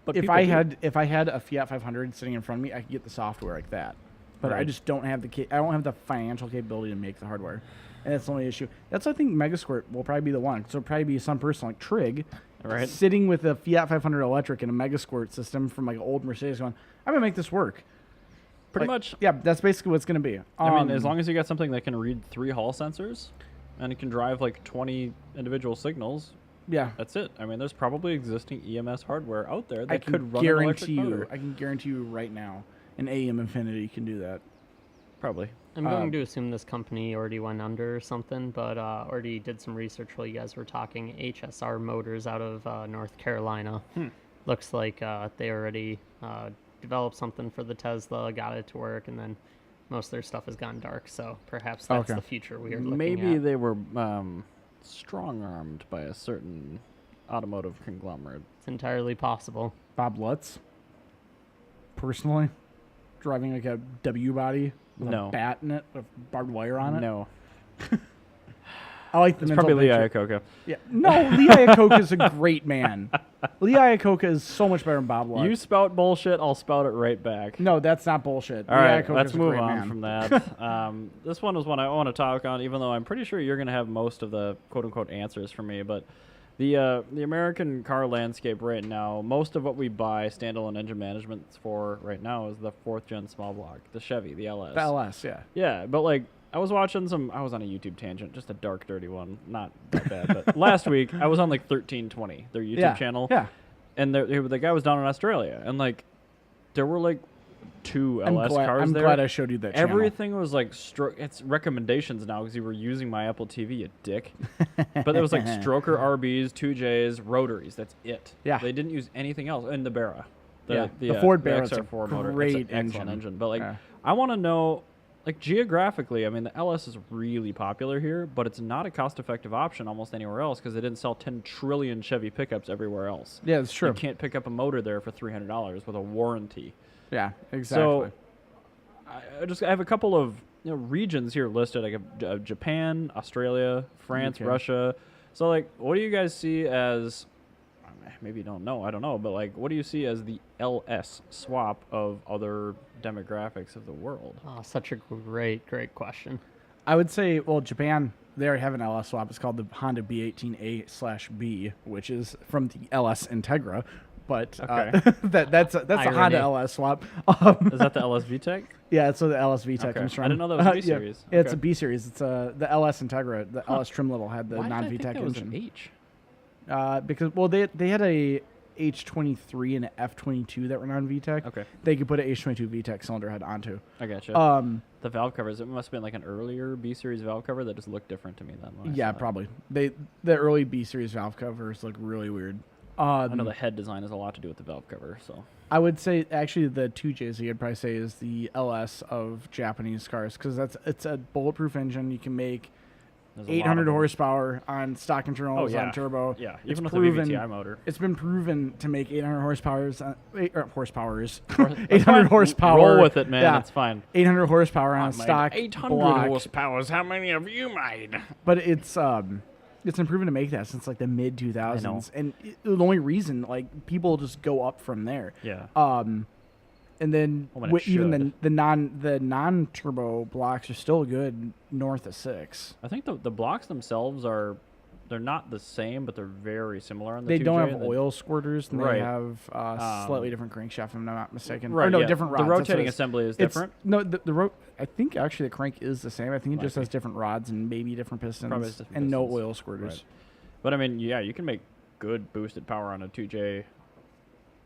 But if people I do. had a Fiat 500 sitting in front of me, I could get the software like that. but I Right. just don't have I don't have the financial capability to make the hardware, and that's the only issue. That's I think Megasquirt will probably be the one. So it'll probably be some person like Trig, Right. sitting with a Fiat 500 electric and a Megasquirt system from like an old Mercedes, going, I'm gonna make this work. Pretty Like, much. Yeah, that's basically what it's gonna be. I mean, as long as you got something that can read 3 Hall sensors, and it can drive like 20 individual signals, yeah, that's it. I mean, there's probably existing EMS hardware out there that I could can run an electric guarantee you. motor. I can guarantee you right now, an AEM Infinity can do that. Probably. I'm going to assume this company already went under or something, but already did some research while you guys were talking. HSR Motors out of North Carolina. Looks like they already developed something for the Tesla, got it to work, and then most of their stuff has gone dark. So perhaps that's Okay. the future we are looking Maybe at. they were strong-armed by a certain automotive conglomerate. It's entirely possible. Bob Lutz, personally, driving like a W body with No. a bat in it with barbed wire on it. No. I like the It's mental probably Lee picture. Iacocca. Yeah. No, Lee Iacocca is a great man. Lee Iacocca is so much better than Bob Lutz. You spout bullshit, I'll spout it right back. No, that's not bullshit. All Lee right, Iacocca let's is a move great on man. from that. This one is one I want to talk on, even though I'm pretty sure you're going to have most of the quote-unquote answers for me. But the American car landscape right now, most of what we buy standalone engine management for right now is the 4th-gen small block, the Chevy, the LS. The LS, yeah. Yeah, but like I was watching I was on a YouTube tangent, just a dark, dirty one, not that bad. But last week I was on like 1320, their YouTube channel. Yeah. And the guy was down in Australia, and like there were like 2 I'm LS glad, cars I'm there. glad I showed you that channel. Everything was like it's recommendations now because you were using my Apple TV, you dick. But there was like Stroker RBs, 2Js, rotaries. That's it. Yeah. They didn't use anything else. And the Barra. The Ford Barra is a XR4 motor. great It's an excellent engine. But like Yeah. I want to know, like geographically, I mean the LS is really popular here, but it's not a cost-effective option almost anywhere else because they didn't sell 10 trillion Chevy pickups everywhere else. Yeah, it's true. You can't pick up a motor there for $300 with a warranty. Yeah, exactly. So I have a couple of regions here listed, like Japan, Australia, France, Okay. Russia. So like, what do you guys see as? Maybe you don't know. I don't know, but like, what do you see as the LS swap of other demographics of the world? Oh, such a great question. I would say, well, Japan, they already have an LS swap. It's called the Honda B18A/B, which is from the LS Integra. But Okay. that's a Irony. Honda LS swap. Is that the LS VTEC? Yeah, so the LS VTEC Okay. comes from. I didn't know that was a B Yeah. series. Yeah, it's Okay. a B series. It's the LS Integra. The LS trim level had the Why did I think non-VTEC that was engine. an H? Because they had a H23 and an F22 that were non-VTEC. Okay, They could put an H22 VTEC cylinder head onto. I gotcha. The valve covers, it must have been like an earlier B series valve cover that just looked different to me then. when I Yeah, saw it. probably. The early B series valve covers look really weird. I know the head design has a lot to do with the valve cover, so. I would say actually the 2JZ I'd probably say is the LS of Japanese cars because it's a bulletproof engine. You can make There's a lot of 800 them. horsepower on stock internals yeah. on turbo. Yeah, It's even with proven, the VVTi motor. It's been proven to make 800 horsepowers, 800 That's fine. horsepower. Roll with it, man. Yeah, It's fine. 800 horsepower on a stock 800 block. horsepowers. How many have you made? But it's been proven to make that since like the mid 2000s, and the only reason like people just go up from there. Yeah. And then Well, when it even should. the non turbo blocks are still good north of 6. I think the blocks themselves they're not the same, but they're very similar on the They 2J. don't have oil squirters, and Right. they have slightly different crankshaft, if I'm not mistaken. Right, Or no, yeah. different rods. The that's what rotating it is. assembly is It's- different. No, I think actually the crank is the same. I think it Might just be. has different rods and maybe different pistons, Probably has different and no pistons. oil squirters. Right. But I mean, yeah, you can make good boosted power on a 2J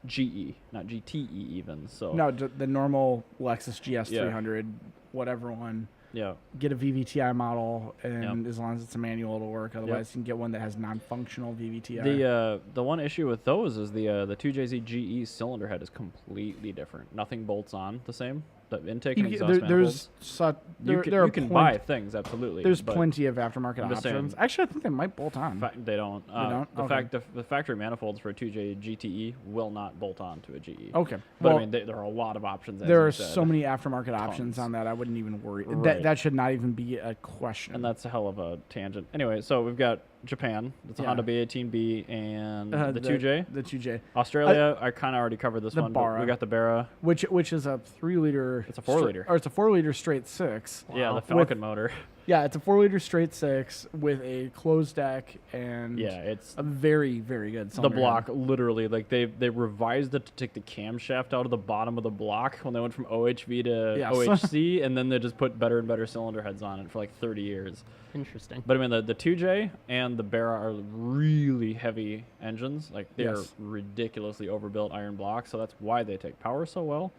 GE, not GTE even. So No, the normal Lexus GS 300, whatever one. yeah, Get a VVTi model, and Yep. as long as it's a manual, it'll work. Otherwise, you can get one that has non-functional VVTi. the one issue with those is the 2JZ GE cylinder head is completely different. Nothing bolts on the same. The intake and exhaust there's manifolds. such You there are can buy things absolutely. There's but plenty of aftermarket I'm just saying- options. Actually, I think they might bolt on. They don't. don't? The Okay. fact the factory manifolds for a 2J GTE will not bolt on to a GE. Okay, But well, I mean, there are a lot of options. As there you are said. so many aftermarket options Tons. on that. I wouldn't even worry. Right. That should not even be a question. And that's a hell of a tangent. Anyway, so we've got Japan. It's a Yeah. Honda B18B and the 2J. The 2J. Australia, I kind of already covered this the one. But Barra. we got the Barra. Which is a 3-liter. It's a 4-liter. Or it's a 4-liter straight 6. Yeah, the Wow. Falcon motor. Yeah, it's a 4-liter straight 6 with a closed deck and Yeah, it's a very, very good the cylinder block. head. Literally, like they revised it to take the camshaft out of the bottom of the block when they went from OHV to Yes. OHC, and then they just put better and better cylinder heads on it for like 30 years. Interesting. But I mean, the 2J and the Barra are really heavy engines. Like they're Yes. ridiculously overbuilt iron blocks, so that's why they take power so well.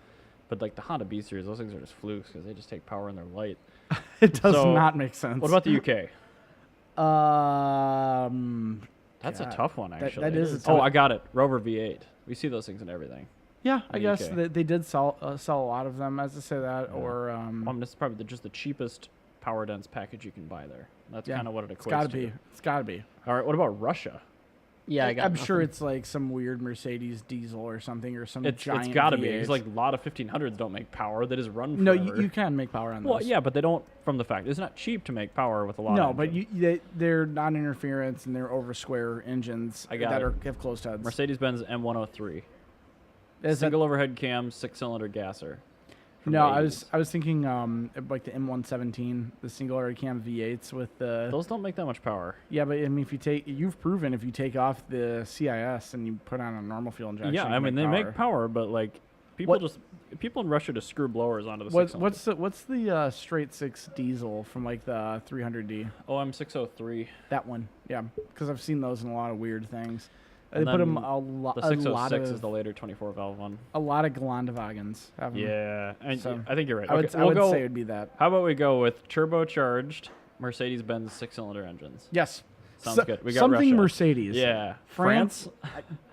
But like the Honda B series, those things are just flukes because they just take power and they're light. It does So, not make sense. What about the UK? That's a God, tough one, that actually. is a Oh, tough- I got it. Rover V8. We see those things in everything. Yeah, I in the guess UK. they did sell a lot of them, as I say that, Yeah. or This is probably just the cheapest power dense package you can buy there. That's yeah, kind of what it equates it's gotta to. be. It's gotta be. All right, what about Russia? Yeah, I got I'm sure nothing. it's like some weird Mercedes diesel or something, or some It's giant got to be. V8. It's like a lot of 1500s don't make power. They just run no, forever. you can make power on those. Well, yeah, but they don't from the fact. It's not cheap to make power with a lot No, of but engine. they're non-interference and they're over square engines I got that it. have closed heads. Mercedes-Benz M103. Is that- Single overhead cam, 6-cylinder gasser. from no, the I 80s. was thinking like the M117, the single air cam V8s with the Those don't make that much power. yeah, but I mean you've proven if you take off the CIS and you put on a normal fuel injection, Yeah, you I can mean they make power, but like people in Russia just screw blowers onto the What's the straight 6 diesel from like the 300D? OM603. That one, yeah, because I've seen those in a lot of weird things. And They put them then a lot. The A 606 lot is of the later 24 valve one. a lot of Geländewagens have 'em. Yeah, and So, I think you're right. I would, Okay, I we'll would go, say it would be that. How about we go with turbocharged Mercedes-Benz 6-cylinder engines? Yes. Sounds good. We got something Russia. Mercedes. Yeah, France.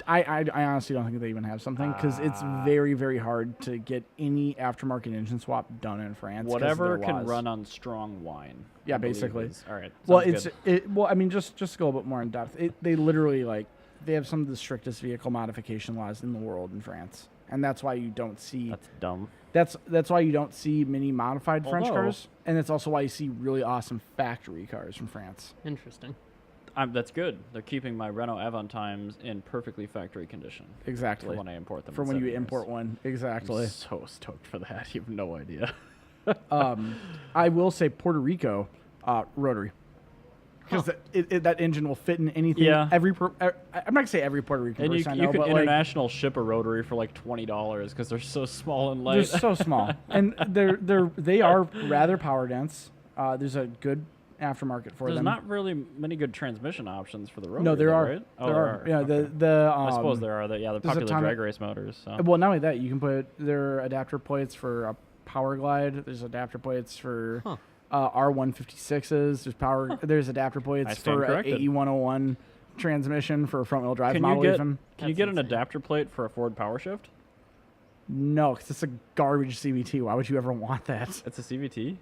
I honestly don't think they even have something because it's very, very hard to get any aftermarket engine swap done in France. 'cause of Whatever their can laws. run on strong wine. Yeah, I believe basically. is- All right. Well, sounds good. well. I mean, just to go a bit more in depth, they literally they have some of the strictest vehicle modification laws in the world in France, and that's why you don't see That's dumb. that's why you don't see many modified French Although- cars, and it's also why you see really awesome factory cars from France. Interesting. That's good. They're keeping my Renault Avantimes in perfectly factory condition Exactly. for when I import them. For in when you 7 years. import one, exactly. I'm so stoked for that. You have no idea. I will say Puerto Rico rotary. Because that engine will fit in anything. Yeah. I'm not gonna say every Puerto Rican And you person I know, can but like, international ship a rotary for like $20 because they're so small and they're light. so small, and they are rather power dense. There's a good aftermarket for There's them. not really many good transmission options for the rotary. no, there though, are. Right? Oh, there are. Yeah, Okay. the I suppose there are. The there's a popular ton of- drag race motors. So. Well, not only that, you can put their adapter plates for a Power Glide. There's adapter plates for Huh. R156s. There's power. There's adapter I plates stand for corrected. AE101 transmission for a front wheel drive Can model. you get Even can you That's get an insane. adapter plate for a Ford PowerShift? no, because it's a garbage CVT. Why would you ever want that? It's a CVT.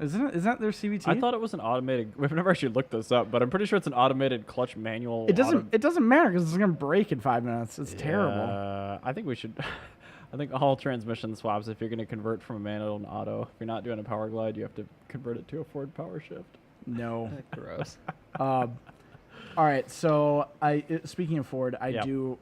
Isn't it? Is that their CVT? I thought it was an automated. We've never actually looked this up, but I'm pretty sure it's an automated clutch manual. it doesn't. It doesn't matter because it's gonna break in 5 minutes. It's terrible. I think we should. I think all transmission swaps. If you're going to convert from a manual to an auto, if you're not doing a Power Glide, you have to convert it to a Ford PowerShift. No. Gross. All right. So speaking of Ford, I Yeah. do.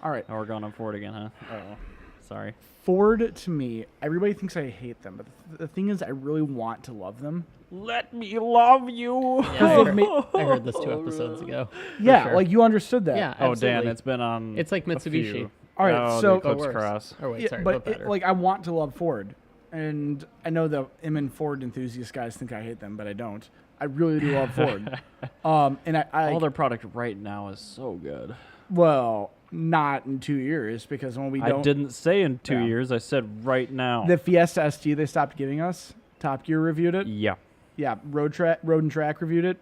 All right. Oh, we're going on Ford again, huh? Oh, sorry. Ford to me, everybody thinks I hate them, but the thing is, I really want to love them. Let me love you. Yeah, I, they've heard, I heard this 2 episodes ago. Yeah, sure. like you understood that. Yeah, Oh, absolutely. Dan, it's been on. It's like a Mitsubishi. few. All right, Oh, so- the Eclipse worse. Cross. Oh wait, Yeah, sorry, but better. like I want to love Ford, and I know the Ford enthusiast guys think I hate them, but I don't. I really do love Ford. And I All their product right now is so good. well, not in 2 years because when we don't. I didn't say in 2 Yeah. years. I said right now. The Fiesta ST they stopped giving us. Top Gear reviewed it. Yeah. Yeah, Road and Track reviewed it.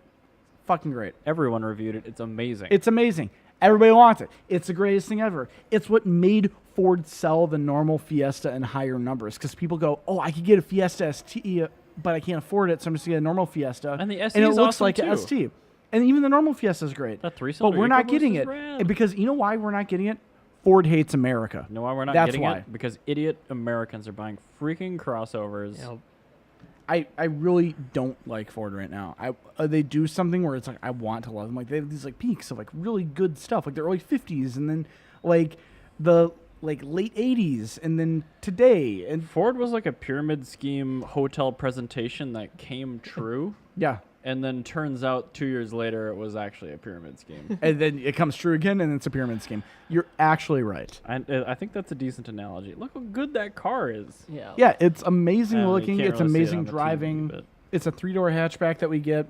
Fucking great. Everyone reviewed it. It's amazing. It's amazing. Everybody wants it. It's the greatest thing ever. It's what made Ford sell the normal Fiesta in higher numbers because people go, "Oh, I could get a Fiesta ST, but I can't afford it, so I'm just gonna get a normal Fiesta." And the ST and it is looks awesome, like an too. ST. And even the normal Fiesta is great. That But 3-cylinder we're not EcoBoost getting is it rad. And because you know why we're not getting it? Ford hates America. You know why we're not That's getting why. it? Because idiot Americans are buying freaking crossovers. You know, I really don't like Ford right now. They do something where it's like I want to love them. Like they have these like peaks of like really good stuff, like the early 50s, and then like the like late 80s, and then today. And Ford was like a pyramid scheme hotel presentation that came true. yeah. And then turns out 2 years later it was actually a pyramid scheme. And then it comes true again, and it's a pyramid scheme. You're actually right. I think that's a decent analogy. Look how good that car is. Yeah. Yeah, it's amazing You looking. can't It's really see it amazing on the TV, driving. but- It's a 3-door hatchback that we get.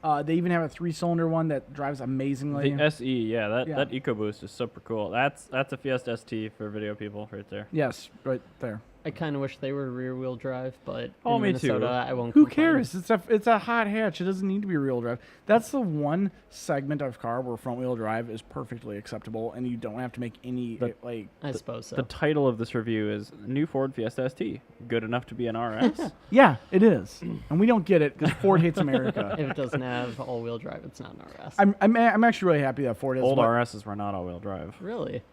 They even have a 3-cylinder one that drives amazingly. The SE, yeah, that Yeah. EcoBoost is super cool. That's a Fiesta ST for video people right there. Yes, right there. I kind of wish they were rear-wheel drive, but Oh, in me too. Minnesota, I won't. Who complain. cares? It's a hot hatch. It doesn't need to be rear-wheel drive. That's the one segment of car where front-wheel drive is perfectly acceptable, and you don't have to make any like. I suppose so. The title of this review is New Ford Fiesta ST. Good enough to be an RS? Yeah, it is, and we don't get it because Ford hates America. If it doesn't have all-wheel drive, it's not an RS. I'm actually really happy that Ford has Old what- RSs were not all-wheel drive. Really?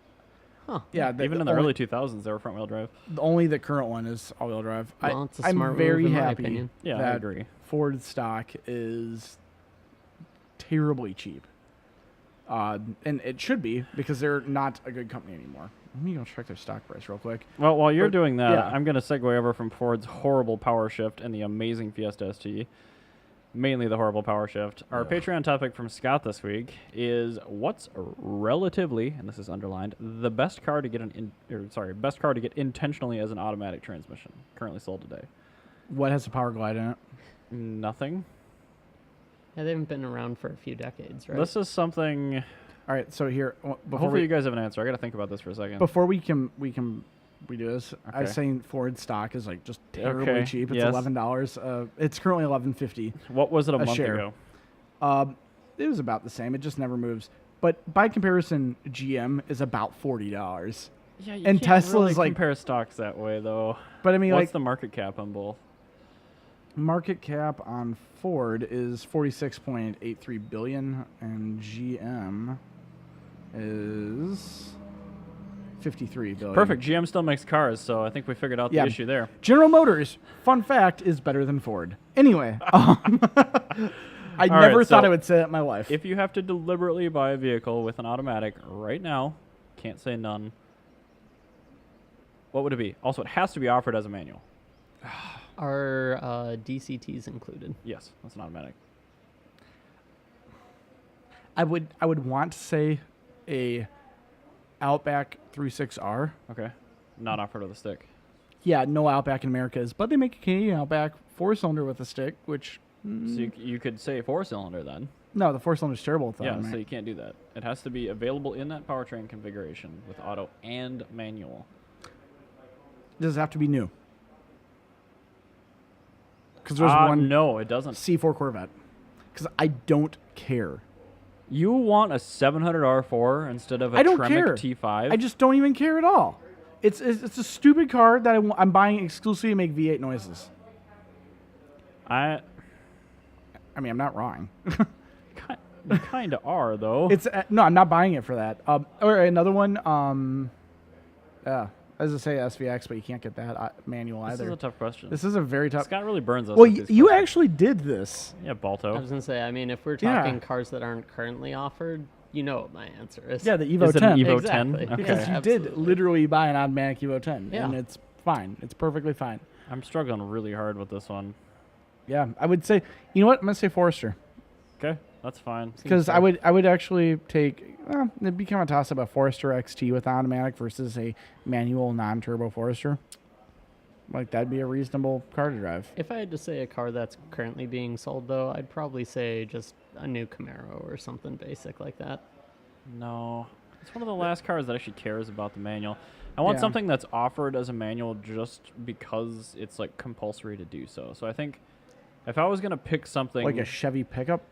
Huh. Yeah, Even in the early 2000s, they were front-wheel drive. only the current one is all-wheel drive. Well, it's a I'm smart move very in my happy opinion. Yeah, I that agree. Ford stock is terribly cheap. And it should be because they're not a good company anymore. Let me go check their stock price real quick. Well, while you're But, doing that, yeah. I'm going to segue over from Ford's horrible power shift and the amazing Fiesta ST, mainly the horrible power shift. Our Patreon topic from Scott this week is what's relatively, and this is underlined, the best car to get best car to get intentionally as an automatic transmission currently sold today. What has a power glide in it? Nothing. Yeah, they haven't been around for a few decades, right? This is something. All right, so here before Hopefully, we, you guys have an answer. I got to think about this for a second. before we can do this, I was Okay. saying Ford stock is like just terribly Okay, cheap. It's yes. $11. It's currently $11.50. What was it a month share. ago? It was about the same. It just never moves. But by comparison, GM is about $40. Yeah, you And can't Tesla's really like- compare stocks that way, though. But I mean, What's like the market cap on both? market cap on Ford is 46.83 billion, and GM is 53 billion. Perfect. GM still makes cars, so I think we figured out the Yeah. issue there. General Motors, fun fact, is better than Ford. Anyway, I All never right, thought so I would say that in my life. If you have to deliberately buy a vehicle with an automatic right now, can't say none. What would it be? Also, it has to be offered as a manual. Are DCTs included? Yes, that's an automatic. I would want to say a Outback 36R. Okay. Not offered with a stick. Yeah, no Outback in America is, but they make a Canadian Outback 4-cylinder with a stick, which So you could say 4-cylinder then. no, the 4-cylinder's terrible with that. Yeah, automatic. so you can't do that. It has to be available in that powertrain configuration with auto and manual. Does it have to be new? Because there's one No, it doesn't. C4 Corvette. Because I don't care. You want a 700 R4 instead of a I don't Tremec care. T5? I just don't even care at all. It's a stupid car that I'm buying exclusively to make V8 noises. I mean, I'm not wrong. You kind of are, though. It's no, I'm not buying it for that. Or another one. As I say, SVX, but you can't get that manual This either. is a tough question. This is a very tough. Scott really burns us. Well, with these you questions. actually did this. Yeah, I Balto. was gonna say. I mean, if we're Yeah. talking cars that aren't currently offered, you know what my answer is. Yeah, the Evo Is it 10. an Evo Exactly. 10? Because Okay. you did Absolutely. literally buy an automatic Evo 10, Yeah. and it's fine. It's perfectly fine. I'm struggling really hard with this one. Yeah, I would say. You know what? I'm gonna say Forester. Okay, that's fine. Because I would actually take it'd become a toss up a Forester XT with automatic versus a manual non-turbo Forester. Like that'd be a reasonable car to drive. If I had to say a car that's currently being sold, though, I'd probably say just a new Camaro or something basic like that. No. It's one of the last cars that actually cares about the manual. I want Yeah. something that's offered as a manual just because it's like compulsory to do so. So I think if I was going to pick something Like a Chevy pickup.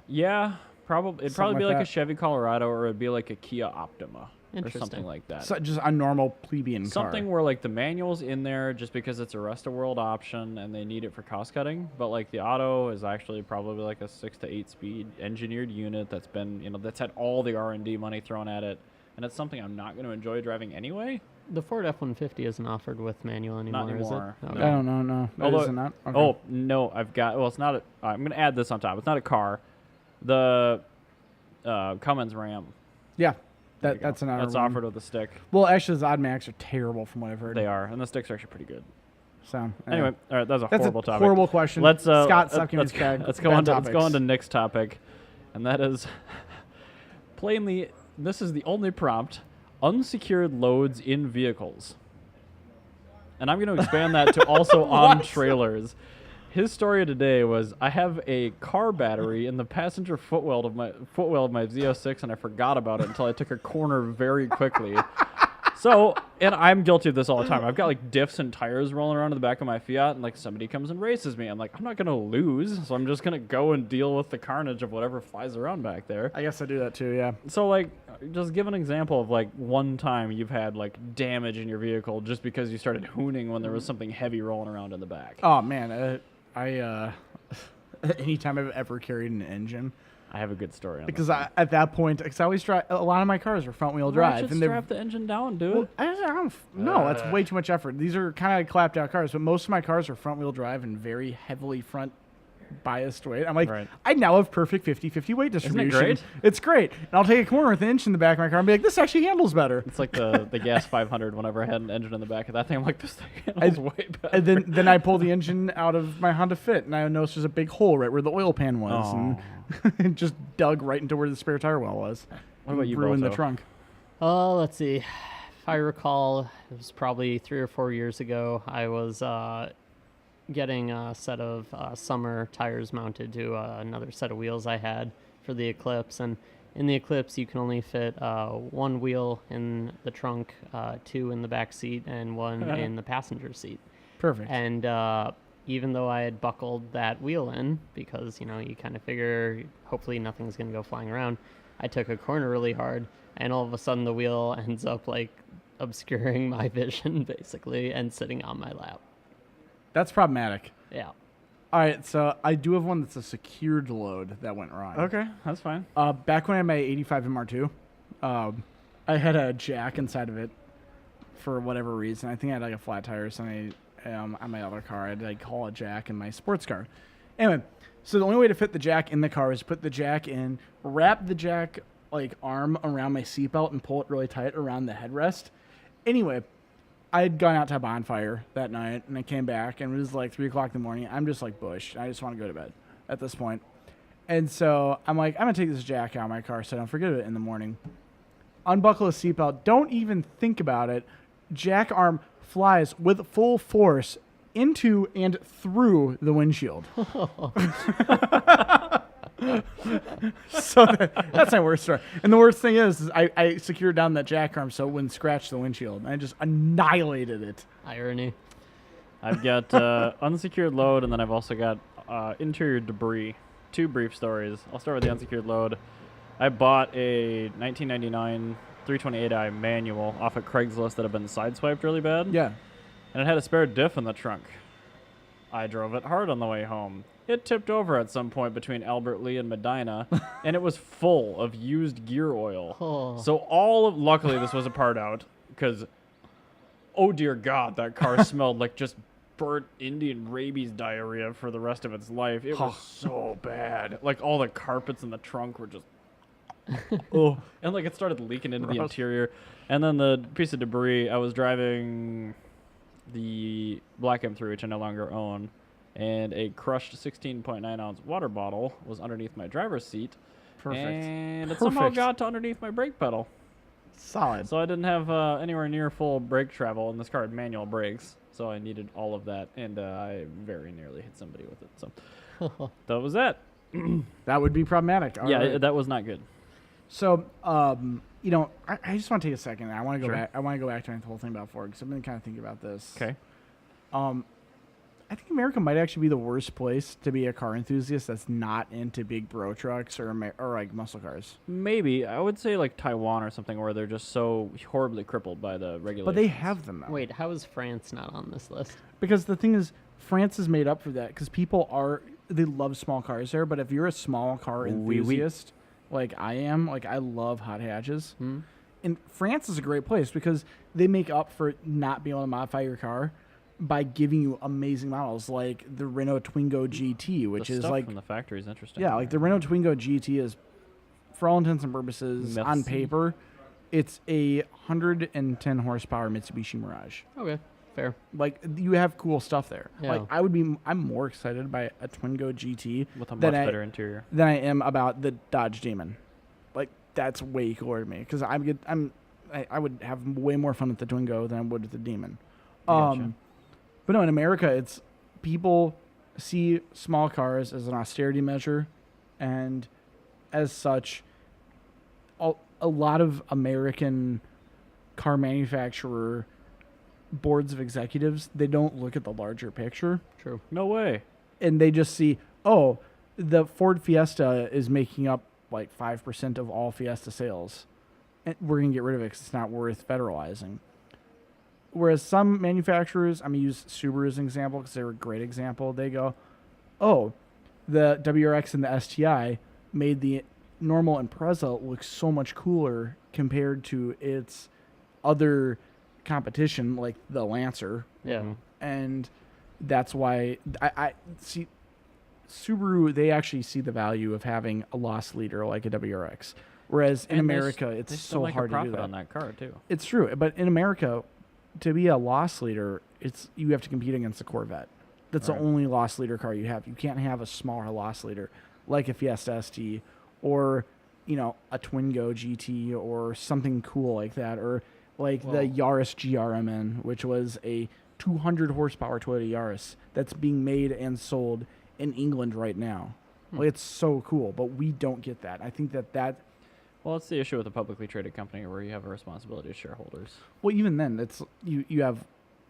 yeah, probably it'd Something probably be like like a that. Chevy Colorado or it'd be like a Kia Optima or Interesting. something like that. So just a normal plebeian Something car. where like the manual's in there just because it's a rest of world option and they need it for cost cutting, but like the auto is actually probably like a 6 to 8 speed engineered unit that's been, that's had all the R&D money thrown at it, and it's something I'm not going to enjoy driving anyway. The Ford F-150 isn't offered with manual anymore, anymore, is it? no. I don't know. No, that Although- is not. Okay. Oh no, I've got. Well, it's not. I'm gonna add this on top. It's not a car. The Cummins Ram. yeah, There you that's go. another That's one. offered with a stick. Well, actually, the Odd Max are terrible from what I've heard. They are, and the sticks are actually pretty good. So Anyway, all right, that was a that's horrible a topic. horrible question. Let's Scott, stop giving let's, us bad. let's go bad on to let's go topics. on to Nick's topic, and that is plainly this is the only prompt: unsecured loads in vehicles. And I'm going to expand that to also on trailers. His story today was I have a car battery in the passenger footwell of my Z06, and I forgot about it until I took a corner very quickly. So, and I'm guilty of this all the time. I've got like diffs and tires rolling around in the back of my Fiat, and like somebody comes and races me. I'm like, I'm not gonna lose, so I'm just gonna go and deal with the carnage of whatever flies around back there. I guess I do that too. Yeah. So like, just give an example of like one time you've had like damage in your vehicle just because you started hooning when there was something heavy rolling around in the back. Oh man, I anytime I've ever carried an engine, I have a good story on because this. at that point, because I always drive, a lot of my cars are front wheel drive, Ratchet and they're strap the engine down, dude. well, I don't no, that's way too much effort. These are kind of clapped out cars, but most of my cars are front wheel drive and very heavily front biased weight. I'm like, Right. I now have perfect 50-50 weight distribution. great? It's great. And I'll take a corner with an inch in the back of my car and be like, this actually handles better. It's like the Gas 500. Whenever I had an engine in the back of that thing, I'm like, this thing handles way better. And then I pull the engine out of my Honda Fit, and I noticed there's a big hole right where the oil pan was, and it just dug right into where the spare tire well was. What about you, Ruined the Bozo? trunk. Let's see. If I recall, it was probably 3 or 4 years ago. I was getting a set of summer tires mounted to another set of wheels I had for the Eclipse. And in the Eclipse, you can only fit one wheel in the trunk, 2 in the back seat, and 1 in the passenger seat. Perfect. And even though I had buckled that wheel in, because, you know, you kind of figure hopefully nothing's going to go flying around, I took a corner really hard, and all of a sudden the wheel ends up, like, obscuring my vision, basically, and sitting on my lap. That's problematic. Yeah. All right, so I do have one that's a secured load that went wrong. Okay, that's fine. Back when I had my 85 MR2, I had a jack inside of it for whatever reason. I think I had like a flat tire or something on my other car. I had to like haul a jack in my sports car. Anyway, so the only way to fit the jack in the car is put the jack in, wrap the jack like arm around my seatbelt and pull it really tight around the headrest. Anyway, I had gone out to a bonfire that night, and I came back, and it was like 3 o'clock in the morning. I'm just like Bush. I just want to go to bed at this point. And so I'm like, I'm going to take this jack out of my car so I don't forget it in the morning. Unbuckle the seatbelt. Don't even think about it. Jack arm flies with full force into and through the windshield. So that's my worst story. And the worst thing is I secured down that jack arm so it wouldn't scratch the windshield. And I just annihilated it. Irony. I've got unsecured load, and then I've also got interior debris. 2 brief stories. I'll start with the unsecured load. I bought a 1999 328i manual off of Craigslist that had been sideswiped really bad. Yeah. And it had a spare diff in the trunk. I drove it hard on the way home. It tipped over at some point between Albert Lee and Medina, and it was full of used gear oil. Oh. So luckily this was a part out, because, oh dear God, that car smelled like just burnt Indian rabies diarrhea for the rest of its life. It was so bad. Like all the carpets in the trunk were just, oh, and like it started leaking into the Gross. interior. And then the piece of debris, I was driving the Black M3, which I no longer own, and a crushed 16.9 ounce water bottle was underneath my driver's seat. Perfect. And it somehow Perfect. got to underneath my brake pedal. Solid. So I didn't have anywhere near full brake travel, and this car had manual brakes. So I needed all of that, and I very nearly hit somebody with it. So that was that. That would be problematic. All Yeah, right. that was not good. So, you know, I just want to take a second. I want to go Sure. back. I want to go back to the whole thing about Ford because I've been kind of thinking about this. Okay. I think America might actually be the worst place to be a car enthusiast that's not into big bro trucks or like muscle cars. Maybe. I would say like Taiwan or something where they're just so horribly crippled by the regulations. But they have them though. Wait, how is France not on this list? Because the thing is, France is made up for that because they love small cars there. But if you're a small car Oui, oui. enthusiast like I am, like I love hot hatches. and France is a great place because they make up for not being able to modify your car by giving you amazing models like the Renault Twingo GT, which the is stuff like from the factory is interesting. yeah, like the Renault Twingo GT is, for all intents and purposes, on Merci. paper, it's a 110 horsepower Mitsubishi Mirage. Okay, fair. Like you have cool stuff there. Yeah. Like I'm more excited by a Twingo GT with a much than better interior. than I am about the Dodge Demon. Like that's way cooler to me because I would have way more fun with the Twingo than I would with the Demon. Gotcha. But no, in America, it's people see small cars as an austerity measure, and as such, a lot of American car manufacturer boards of executives, they don't look at the larger picture, True. No way. and they just see, oh, the Ford Fiesta is making up like 5% of all Fiesta sales, and we're going to get rid of it because it's not worth federalizing. Whereas some manufacturers, I'm going to use Subaru as an example because they're a great example. They go, oh, the WRX and the STI made the normal Impreza look so much cooler compared to its other competition, like the Lancer. Yeah. Mhm. And that's why I see Subaru, they actually see the value of having a loss leader like a WRX. Whereas in And they America, they it's still so make hard a to profit do that. on that car too. It's true, but in America, to be a loss leader, you have to compete against a Corvette. That's Right. the only loss leader car you have. You can't have a smaller loss leader like a Fiesta ST or a Twingo GT or something cool like that, or like the Yaris GRMN, which was a 200 horsepower Toyota Yaris that's being made and sold in England right now. Like it's so cool, but we don't get that. I think that Well, it's the issue with a publicly traded company where you have a responsibility to shareholders. well, even then, it's you have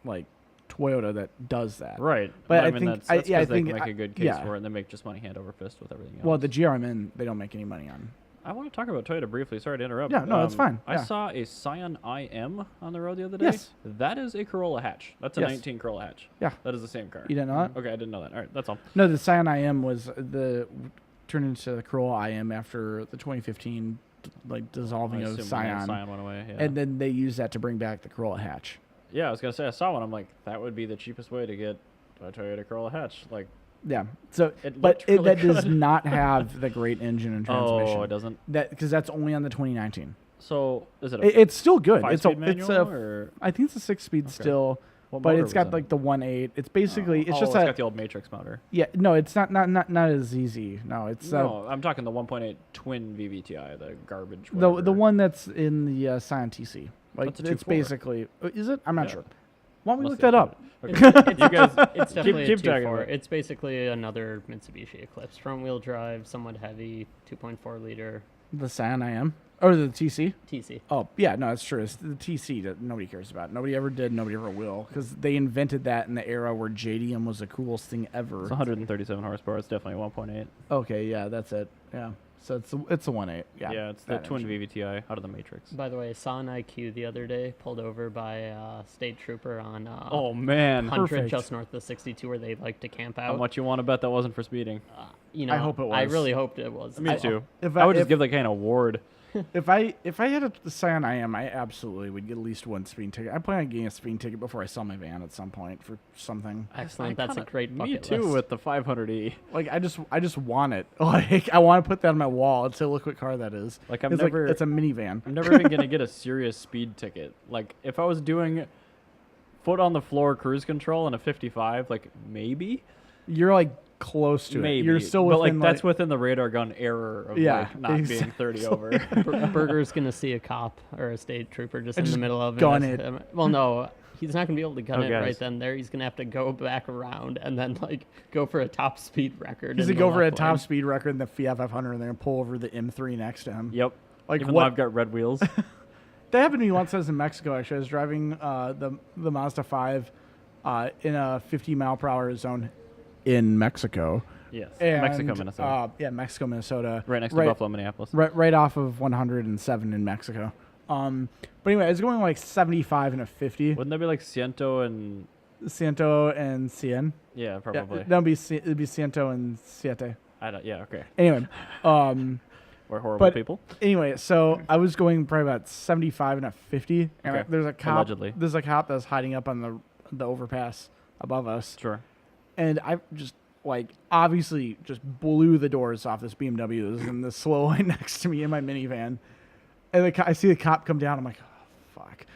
like Toyota that does that. Right. But I mean, think- that's I- 'cause yeah, I they think can make I- a good case yeah. for it, and they make just money hand over fist with everything else. Well, the GRMN they don't make any money on. I want to talk about Toyota briefly. Sorry to interrupt. Yeah, no, that's fine. I Yeah. saw a Scion IM on the road the other day. Yes. That is a Corolla hatch. That's a Yes. 19 Corolla hatch. Yeah. That is the same car. You didn't know that? Okay, I didn't know that. All right, that's all. No, the Scion IM was turned into the Corolla IM after the 2015 dissolving I of assume when that Scion, Scion went away. Yeah. and then they used that to bring back the Corolla hatch. Yeah, I was gonna say I saw one. I'm like, that would be the cheapest way to get a Toyota Corolla hatch. Like, Yeah. So, It but looked really that does good. not have the great engine and transmission. oh, it doesn't. That because that's only on the 2019. So is it a It's still good. It's a five-speed it's manual a or I think it's a 6-speed still, what but motor it's was got in like it? the 1.8. It's basically it's just it's a got the old Matrix motor. yeah. No, it's not as easy. No, it's No, I'm talking the 1.8 twin VVTi, the garbage. the whatever. one that's in the Scion TC. Like That's a it's 2.4. basically is it? I'm not Yeah. sure. Why don't we Must look that have up? put it. Okay. you guys It's definitely keep a talking 2.4. about it. It's basically another Mitsubishi Eclipse. Front-wheel drive, somewhat heavy, 2.4 liter The Scion IM or the TC? TC. Oh yeah, no, it's true. It's the TC that nobody cares about. Nobody ever did. Nobody ever will because they invented that in the era where JDM was the coolest thing ever. It's 137 horsepower. It's definitely 1.8. Okay, yeah, that's it. Yeah, so it's a 1.8. Yeah, Yeah, it's the that twin engine. VVTi out of the Matrix. By the way, saw an IQ the other day, pulled over by a state trooper on Oh man, 100 Perfect. just north of 62 where they like to camp how out. much you want to bet that wasn't for speeding? You know, I hope it I was. really hoped it was. Me too. If I would just if- give the guy an award. If I had a Scion IM, I absolutely would get at least one speeding ticket. I plan on getting a speeding ticket before I sell my van at some point for something. Excellent. I That's a kinda- great Me bucket too list. with the 500e. Like I just want it. Like I want to put that on my wall and say, look what car that is. Like, I'm it's never- it's a minivan. I'm never even gonna get a serious speed ticket. Like if I was doing foot on the floor cruise control in a 55, like maybe, You're like close to maybe. it. You're still but within like that's within the radar gun error of Yeah, like not being 30 over. Burger's gonna see a cop or a state trooper just in just the middle of gun it. it. Well, no, he's not gonna be able to gun Oh, it guys. right then. There, he's gonna have to go back around and then like go for a top speed record. He's in gonna the go for a left top lane. speed record in the Fiat 500 and then pull over the M3 next to him. Yep. Like Even what? though I've got red wheels. That happened to me once. I was in Mexico. Actually, I was driving the Mazda 5 in a 50-mile-per-hour zone in Mexico. Yes. And, Mexico, Minnesota. yeah, Mexico, Minnesota. right next to Buffalo, Minneapolis. Right off of 107 in Mexico. But anyway, I was going like 75 and a 50. Wouldn't that be like Ciento and Ciento and Cien. yeah, Yeah, probably. it'd be Ciento and Siete. I don't. Yeah. Okay. Anyway, We're horrible But people. anyway, so I was going probably about 75 and a 50, and Okay. there's a cop. Allegedly. There's a cop that's hiding up on the overpass above us, Sure. and I just obviously just blew the doors off this BMW that was in the slow lane next to me in my minivan, and I see the cop come down. I'm like, oh, fuck.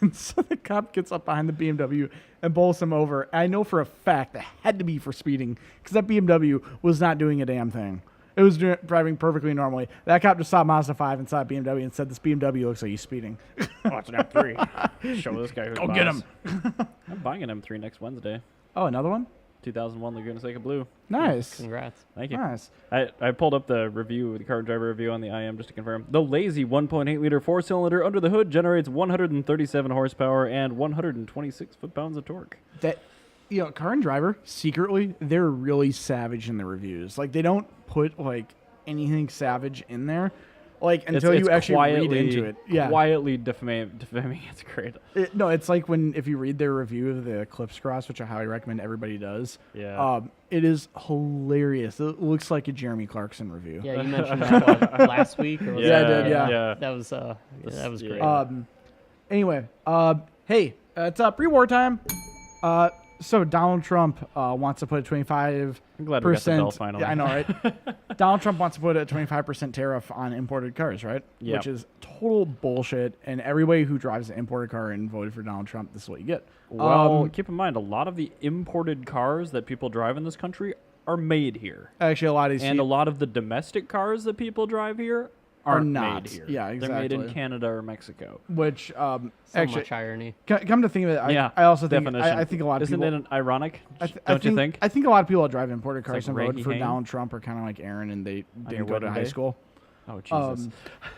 And so the cop gets up behind the BMW and bowls him over. I know for a fact that had to be for speeding because that BMW was not doing a damn thing. It was driving perfectly normally. That cop just saw Mazda 5 and saw a BMW and said, this BMW looks like he's speeding. Oh, it's an M3. Show this guy who's Go boss. get him. I'm buying an M3 next Wednesday. Oh, another one? 2001 Laguna Seca Blue. Nice. Congrats. Thank you. Nice. I pulled up the review, the car driver review on the IM just to confirm. The lazy 1.8 liter four-cylinder under the hood generates 137 horsepower and 126 foot-pounds of torque. That, Car and Driver, secretly, they're really savage in the reviews. Like, they don't put, anything savage in there. Until you actually read into it. Yeah. Quietly defaming. It's great. It's like if you read their review of the Eclipse Cross, which I highly recommend everybody does. Yeah. It is hilarious. It looks like a Jeremy Clarkson review. Yeah, you mentioned that last week. Or was Yeah, I it- did, yeah. That was great. Anyway, hey, it's pre-war time. So Donald Trump wants to put a 25%. I'm glad we got the bell finally. Yeah, I know, right? Donald Trump wants to put a 25% tariff on imported cars, right? Yep. Which is total bullshit. And everybody who drives an imported car and voted for Donald Trump, this is what you get. Well, keep in mind, a lot of the imported cars that people drive in this country are made here. Actually, a lot of these And a lot of the domestic cars that people drive here are aren't not. made here. Yeah, They're made in exactly. Canada or Mexico. which So actually much irony. come to think of it, Yeah, I also think definition. I think a lot of Isn't people. it ironic? I Don't you think? I think a lot of people that drive imported cars like and vote Reggie for Hang. Donald Trump are kind of like Aaron, and they didn't go to wedding high day? school. Oh, Jesus.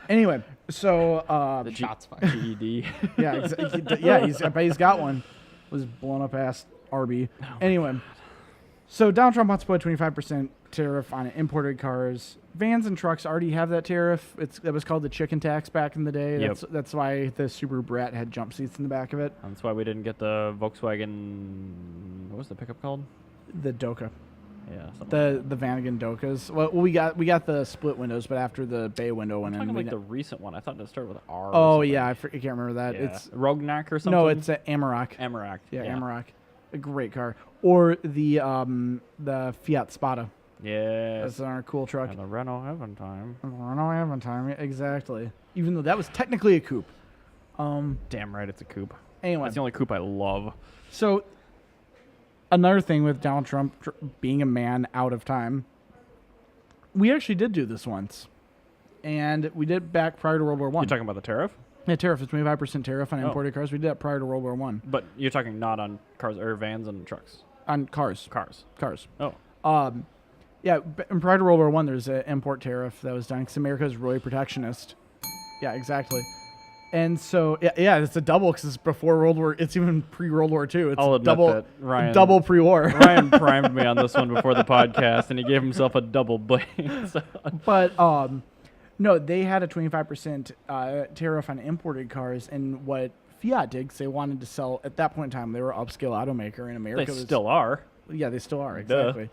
Anyway, so The Shots fired. GED. yeah, I bet he's got one. Was blown up ass RB. Anyway, so Donald Trump wants to put a 25% tariff on imported cars. Vans and trucks already have that tariff. That was called the chicken tax back in the day. Yep. That's why the Subaru Brat had jump seats in the back of it. That's why we didn't get the Volkswagen. What was the pickup called? The Doka. Yeah. something The Vanagon Dokas. Well, we got the split windows, but after the bay window went I'm in, talking we like ne- the recent one. I thought it started with R. or oh something. yeah, I can't remember that. Yeah. It's Rognak or something. no, it's Amarok. Amarok. Yeah, Amarok, a great car. Or the Fiat Spada. Yes. That's our cool truck. And the Renault Aventime. Renault Aventime, exactly. Even though that was technically a coupe. Damn right, it's a coupe. Anyway, That's the only coupe I love. so another thing with Donald Trump being a man out of time, we actually did do this once, and we did it back prior to World War One. You're talking about the tariff? Yeah, tariff is 25% tariff on Oh. imported cars. We did that prior to World War One But you're talking not on cars or vans and trucks. on cars. Cars. Oh. Yeah, and prior to World War One, there's an import tariff that was done because America is really protectionist. Yeah, exactly. And so, yeah, it's a double because it's before World War. It's even pre-World War II. It's I'll admit double, that Ryan- double pre-war. Ryan primed me on this one before the podcast, and he gave himself a double blame. So- But no, they had a 25% tariff on imported cars, and what Fiat did, because they wanted to sell at that point in time, they were an upscale automaker in America. they was- still are. Yeah, they still are, Duh. exactly.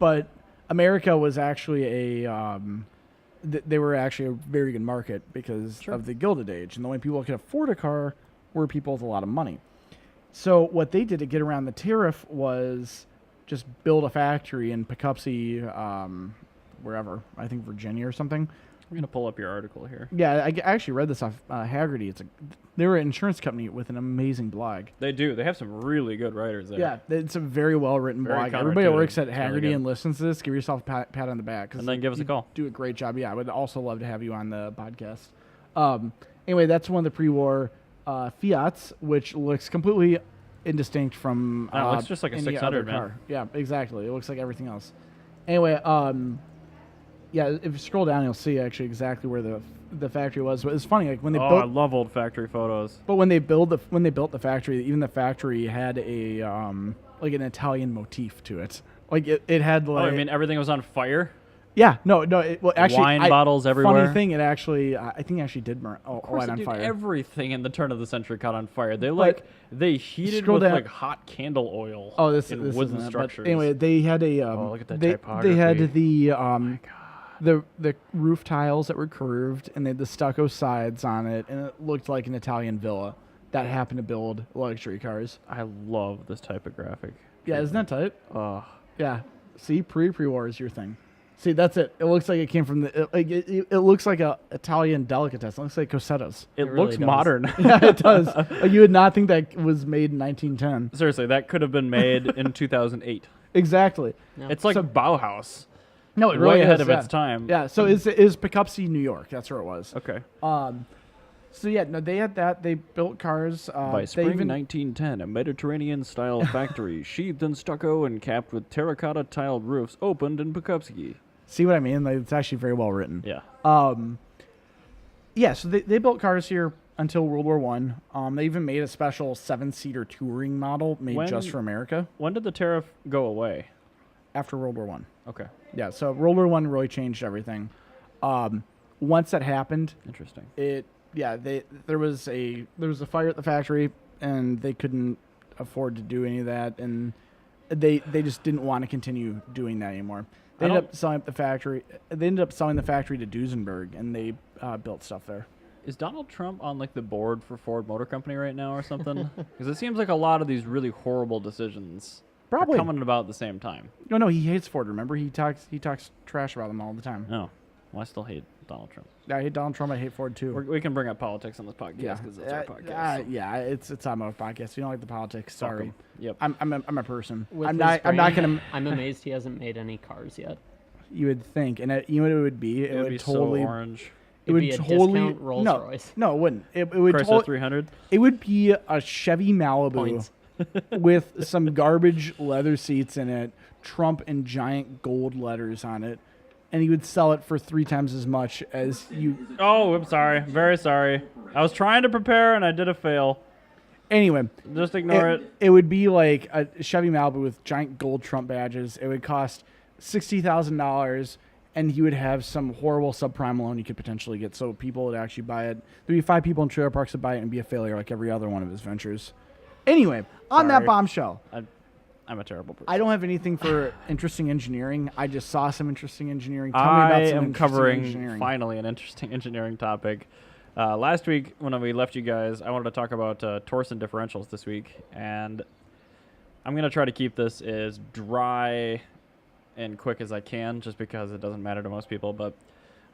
But America was actually they were actually a very good market because of the Gilded Age, and the only people who could afford a car were people with a lot of money. So what they did to get around the tariff was just build a factory in Poughkeepsie, wherever, I think Virginia or something. I'm going to pull up your article here. Yeah, I actually read this off Haggerty. They were an insurance company with an amazing blog. They do. They have some really good writers there. Yeah, it's a very well-written Very blog. Everybody that counterintuitive. works at It's really Haggerty good. and listens to this, give yourself a pat on the back. 'Cause And then give us a you call. Do a great job. Yeah, I would also love to have you on the podcast. Anyway, that's one of the pre-war Fiats, which looks completely indistinct from No, it looks just like a any 600, other man. car. Yeah, exactly. It looks like everything else. Anyway, yeah, if you scroll down, you'll see actually exactly where the factory was. But it's funny, like when they I built. love old factory photos. But when they built the factory, even the factory had a like an Italian motif to it. Like it had Oh, like I mean, everything was on fire? yeah, no, well actually Wine bottles everywhere? Funny thing, it actually I think it actually did burn Of course light it on did. fire. Everything in the turn of the century caught on fire. They heated scroll with down- like hot candle oil. Oh, this in this wooden isn't it, but structures. anyway, they had a Oh, look at that they typography. had the the roof tiles that were curved, and they had the stucco sides on it, and it looked like an Italian villa that happened to build luxury cars. I love this type of graphic. Yeah, isn't that tight? Oh, Yeah. See, pre-war is your thing. See, that's it. It looks like it came from the. It looks like a Italian delicatessen. It looks like cosettas. it really looks does. modern. Yeah, it does. You would not think that was made in 1910. Seriously, that could have been made in 2008. Exactly. Yeah. It's like So- Bauhaus. No, it Way really ahead is, of yeah. its time. Yeah. So is Poughkeepsie, New York? That's where it was. Okay. So yeah, no, they had that. They built cars. By they spring even 1910, a Mediterranean-style factory, sheathed in stucco and capped with terracotta tiled roofs, opened in Poughkeepsie. see what I mean. Like, it's actually very well written. Yeah. Yeah. So they built cars here until World War One. They even made a special 7-seater touring model made When- just for America When did the tariff go away? after World War One. Okay. Yeah. So World War One really changed everything. Once that happened, Interesting. there was a fire at the factory, and they couldn't afford to do any of that, and they just didn't want to continue doing that anymore. They ended up selling the factory. They ended up selling the factory to Duesenberg, and they built stuff there. Is Donald Trump on like the board for Ford Motor Company right now or something? Because it seems like a lot of these really horrible decisions Probably. are coming about at the same time. No, he hates Ford. Remember, he talks trash about them all the time. No. Well, I still hate Donald Trump. I hate Donald Trump. I hate Ford too. We can bring up politics on this podcast because it's our podcast. So. Yeah, it's on our podcast. If you don't like the politics, Fuck sorry. 'em. Yep. I'm a person. With I'm his not brain, gonna. I'm amazed he hasn't made any cars yet. You would think, and you know what it would be? It would be totally. so orange. It'd be a discount Rolls-Royce. No, it wouldn't. It would Chrysler 300. It would be a Chevy Malibu Points. with some garbage leather seats in it, Trump and giant gold letters on it, and he would sell it for 3 times as much as you. Oh, I'm sorry. Very sorry. I was trying to prepare and I did a fail. Anyway, Just ignore it. it would be like a Chevy Malibu with giant gold Trump badges. It would cost $60,000, and he would have some horrible subprime loan you could potentially get, so people would actually buy it. There'd be 5 people in trailer parks to buy it and be a failure like every other one of his ventures. Anyway, on that Sorry. bombshell, I'm a terrible person. I don't have anything for interesting engineering. I just saw some interesting engineering. Tell me I about some am interesting covering engineering. finally an interesting engineering topic. Last week when we left you guys, I wanted to talk about torsion differentials this week, and I'm going to try to keep this as dry and quick as I can, just because it doesn't matter to most people. But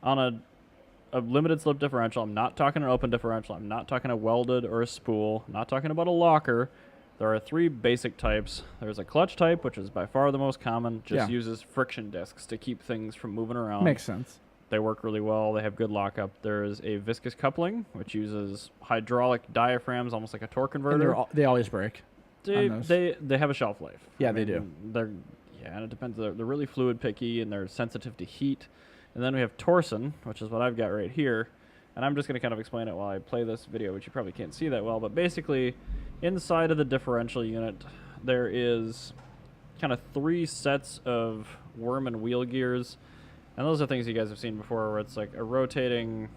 on a limited slip differential, I'm not talking an open differential. I'm not talking a welded or a spool. I'm not talking about a locker. There are 3 basic types. There's a clutch type, which is by far the most common. Just uses friction discs to keep things from moving around. Makes sense. They work really well. They have good lockup. There's a viscous coupling, which uses hydraulic diaphragms, almost like a torque And converter. they always break. on those. They have a shelf life. Yeah, they do. And it depends. They're really fluid picky, and they're sensitive to heat. And then we have torsion, which is what I've got right here. And I'm just going to kind of explain it while I play this video, which you probably can't see that well. But basically, inside of the differential unit, there is kind of 3 sets of worm and wheel gears. And those are things you guys have seen before, where it's like a rotating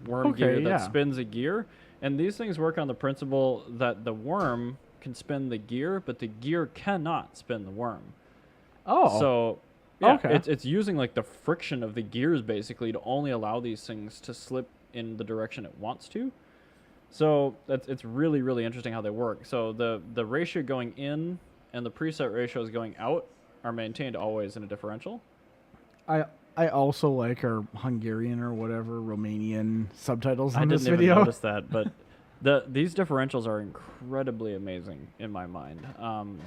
worm gear that spins a gear. And these things work on the principle that the worm can spin the gear, but the gear cannot spin the worm. Oh. So, yeah, Okay. it's using like the friction of the gears basically to only allow these things to slip in the direction it wants to. So it's really, really interesting how they work. So the ratio going in and the preset ratios going out are maintained always in a differential. I also like our Hungarian or whatever Romanian subtitles I on this didn't even video. notice that, but these differentials are incredibly amazing in my mind.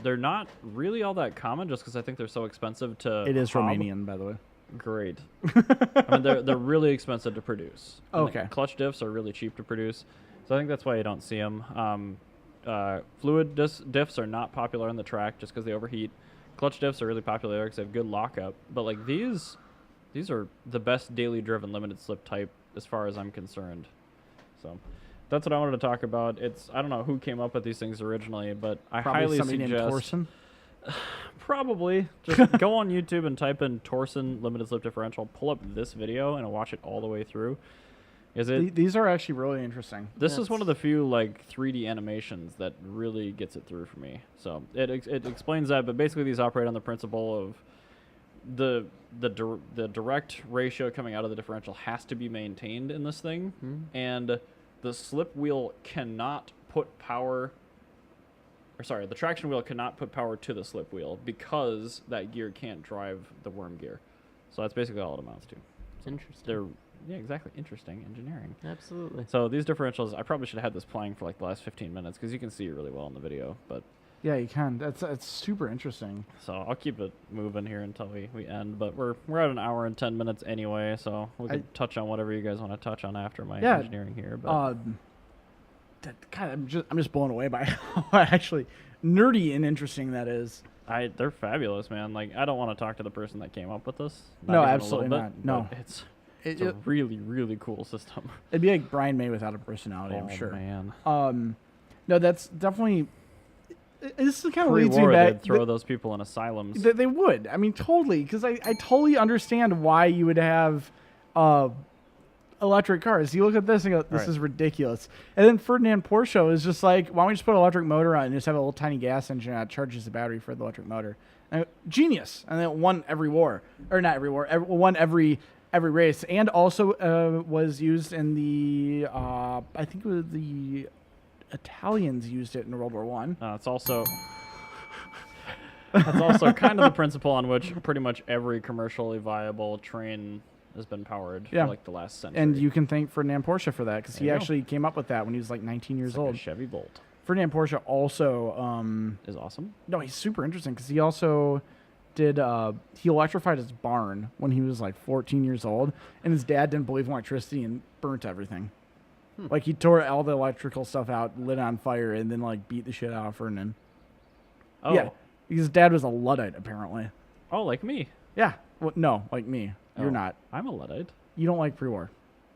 They're not really all that common, just because I think they're so expensive to. It is hob. Romanian, by the way. Great. I mean, they're really expensive to produce. And the Okay. clutch diffs are really cheap to produce, so I think that's why you don't see them. Fluid diffs are not popular on the track just because they overheat. Clutch diffs are really popular because they have good lockup. But like these are the best daily driven limited slip type as far as I'm concerned. So that's what I wanted to talk about. I don't know who came up with these things originally, but I Probably highly somebody named suggest Torsen. probably just go on YouTube and type in torsion limited slip differential, pull up this video and watch it all the way through. These are actually really interesting. This is one of the few like 3D animations that really gets it through for me. So it explains that, but basically these operate on the principle of the direct ratio coming out of the differential has to be maintained in this thing, and the slip wheel cannot put power. Or sorry, the traction wheel cannot put power to the slip wheel because that gear can't drive the worm gear. So that's basically all it amounts to. Interesting. Yeah, exactly. Interesting engineering. Absolutely. So these differentials, I probably should have had this playing for like the last 15 minutes because you can see it really well in the video. But Yeah, you can. That's super interesting. so I'll keep it moving here until we end. But we're at an hour and 10 minutes anyway, so we can touch on whatever you guys want to touch on after my engineering here. But God, I'm just blown away by how actually nerdy and interesting that is. they're fabulous, man. Like I don't want to talk to the person that came up with this. No, even a absolutely little not. bit, No. but it's a really, really cool system. It'd be like Brian May without a personality, I'm sure. Man. No, that's definitely. This is kind of leads me Pre-war, back. they'd throw those people in asylums. They would. I mean, totally, because I totally understand why you would have electric cars. You look at this and go, this is ridiculous. And then Ferdinand Porsche is just like, why don't we just put an electric motor on and just have a little tiny gas engine that charges the battery for the electric motor? And genius. And then it won every war. Or not every war. Won every race. And also was used in the, I think it was the Italians used it in World War One. It's also... That's also kind of the principle on which pretty much every commercially viable train has been powered for like the last century. And you can thank Ferdinand Porsche for that because he There you actually came up with that when he was like 19 years old. A Chevy Bolt Ferdinand Porsche also is awesome. No, he's super interesting because he also did he electrified his barn when he was like 14 years old, and his dad didn't believe in electricity and burnt everything. Like he tore all the electrical stuff out, lit on fire, and then like beat the shit out of Ferdinand. Oh. Yeah, his dad was a Luddite apparently. Oh, like me. Yeah, well, no, like me. You're not. I'm a Luddite. You don't like pre-war.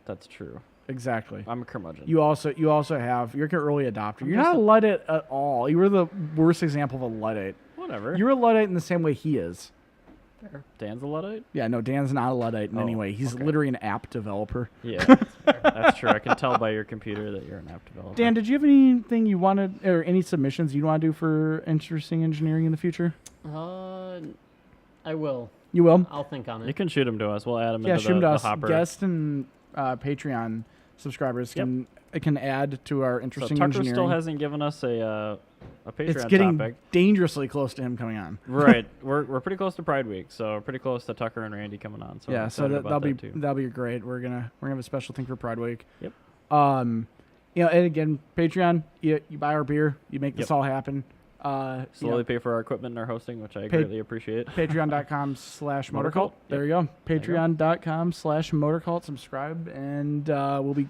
That's true. Exactly. I'm a curmudgeon. You also have you're an early adopter. You're not a Luddite at all. You were the worst example of a Luddite. Whatever. You're a Luddite in the same way he is. Fair. Dan's a Luddite? Yeah, no, Dan's not a Luddite in any way. He's literally an app developer. Yeah, that's true. I can tell by your computer that you're an app developer. Dan, did you have anything you wanted, or any submissions you'd want to do for interesting engineering in the future? I will. You will? I'll think on You it. can shoot them to us. We'll add them Yeah, into shoot them to the us. hopper. Guest and Patreon subscribers can add to our So interesting Tucker engineering. still hasn't given us a Patreon It's getting topic. dangerously close to him coming on. Right. We're pretty close to Pride Week, so we're pretty close to Tucker and Randy coming on. So Yeah, I'm so excited about that too. that'll be great. We're gonna have a special thing for Pride Week. Yep. You know, and again, Patreon, you buy our beer, you make this Yep. all happen. Slowly pay for our equipment and our hosting, which I greatly appreciate. Patreon.com/MotorCult. MotorCult. There you go. Patreon.com/MotorCult. Subscribe, and we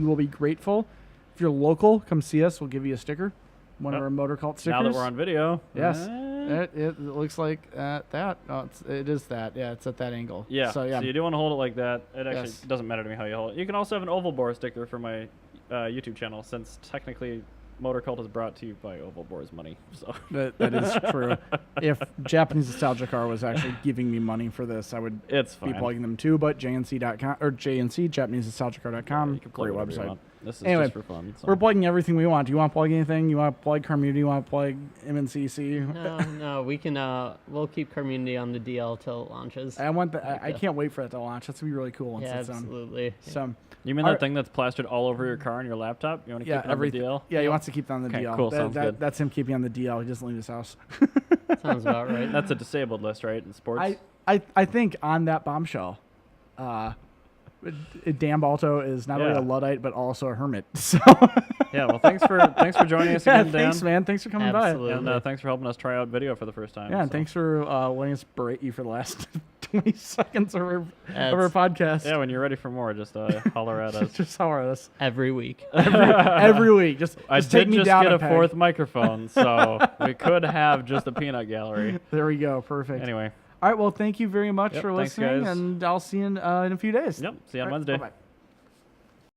will be grateful. If you're local, come see us. We'll give you a sticker. One of our MotorCult stickers. Now that we're on video. Yes. It looks like that. Oh, it is that. Yeah, it's at that angle. Yeah. So, yeah. So you do want to hold it like that. It actually Yes. doesn't matter to me how you hold it. You can also have an oval bore sticker for my YouTube channel, since technically MotorCult is brought to you by Oval Bore's money. So That is true. If Japanese Nostalgia Car was actually giving me money for this, I would it's be fine. plugging them too. But JNC.com or JNC, JapaneseNostalgiaCar.com, You can plug great whatever you website. want. This is Anyway, just for fun. So. We're plugging everything we want. Do you want to plug anything? You want to plug Community? You want to plug MNCC? No, we can. We'll keep Community on the DL till it launches. I want that. I can't wait for that to launch. That's gonna be really cool once Yeah, it's done. absolutely. So You mean that thing that's plastered all over your car and your laptop? You want to keep it on everything. the DL? Yeah, he wants to keep that on the Okay, DL. cool, sounds good. That's him keeping on the DL. He doesn't leave his house. Sounds about right. That's a disabled list, right? In sports? I think on that bombshell, Dan Balto is not only Yeah. a Luddite but also a hermit. So Yeah, well, thanks for joining us yeah, again, Dan. thanks, man. Thanks for coming Absolutely. And thanks for helping us try out video for the first time. by. Yeah, and so. thanks for letting us berate you for the last 20 seconds of our That's podcast. Yeah, when you're ready for more, just holler at us. Just holler at us every week. every week. Just I take did me just down get a peg. fourth microphone, so we could have just a peanut gallery. There we go. Perfect. Anyway, All right. Well, thank you very much Yep, for thanks, listening, guys. and I'll see you in a few days. yep. See you on All right, Wednesday. bye-bye.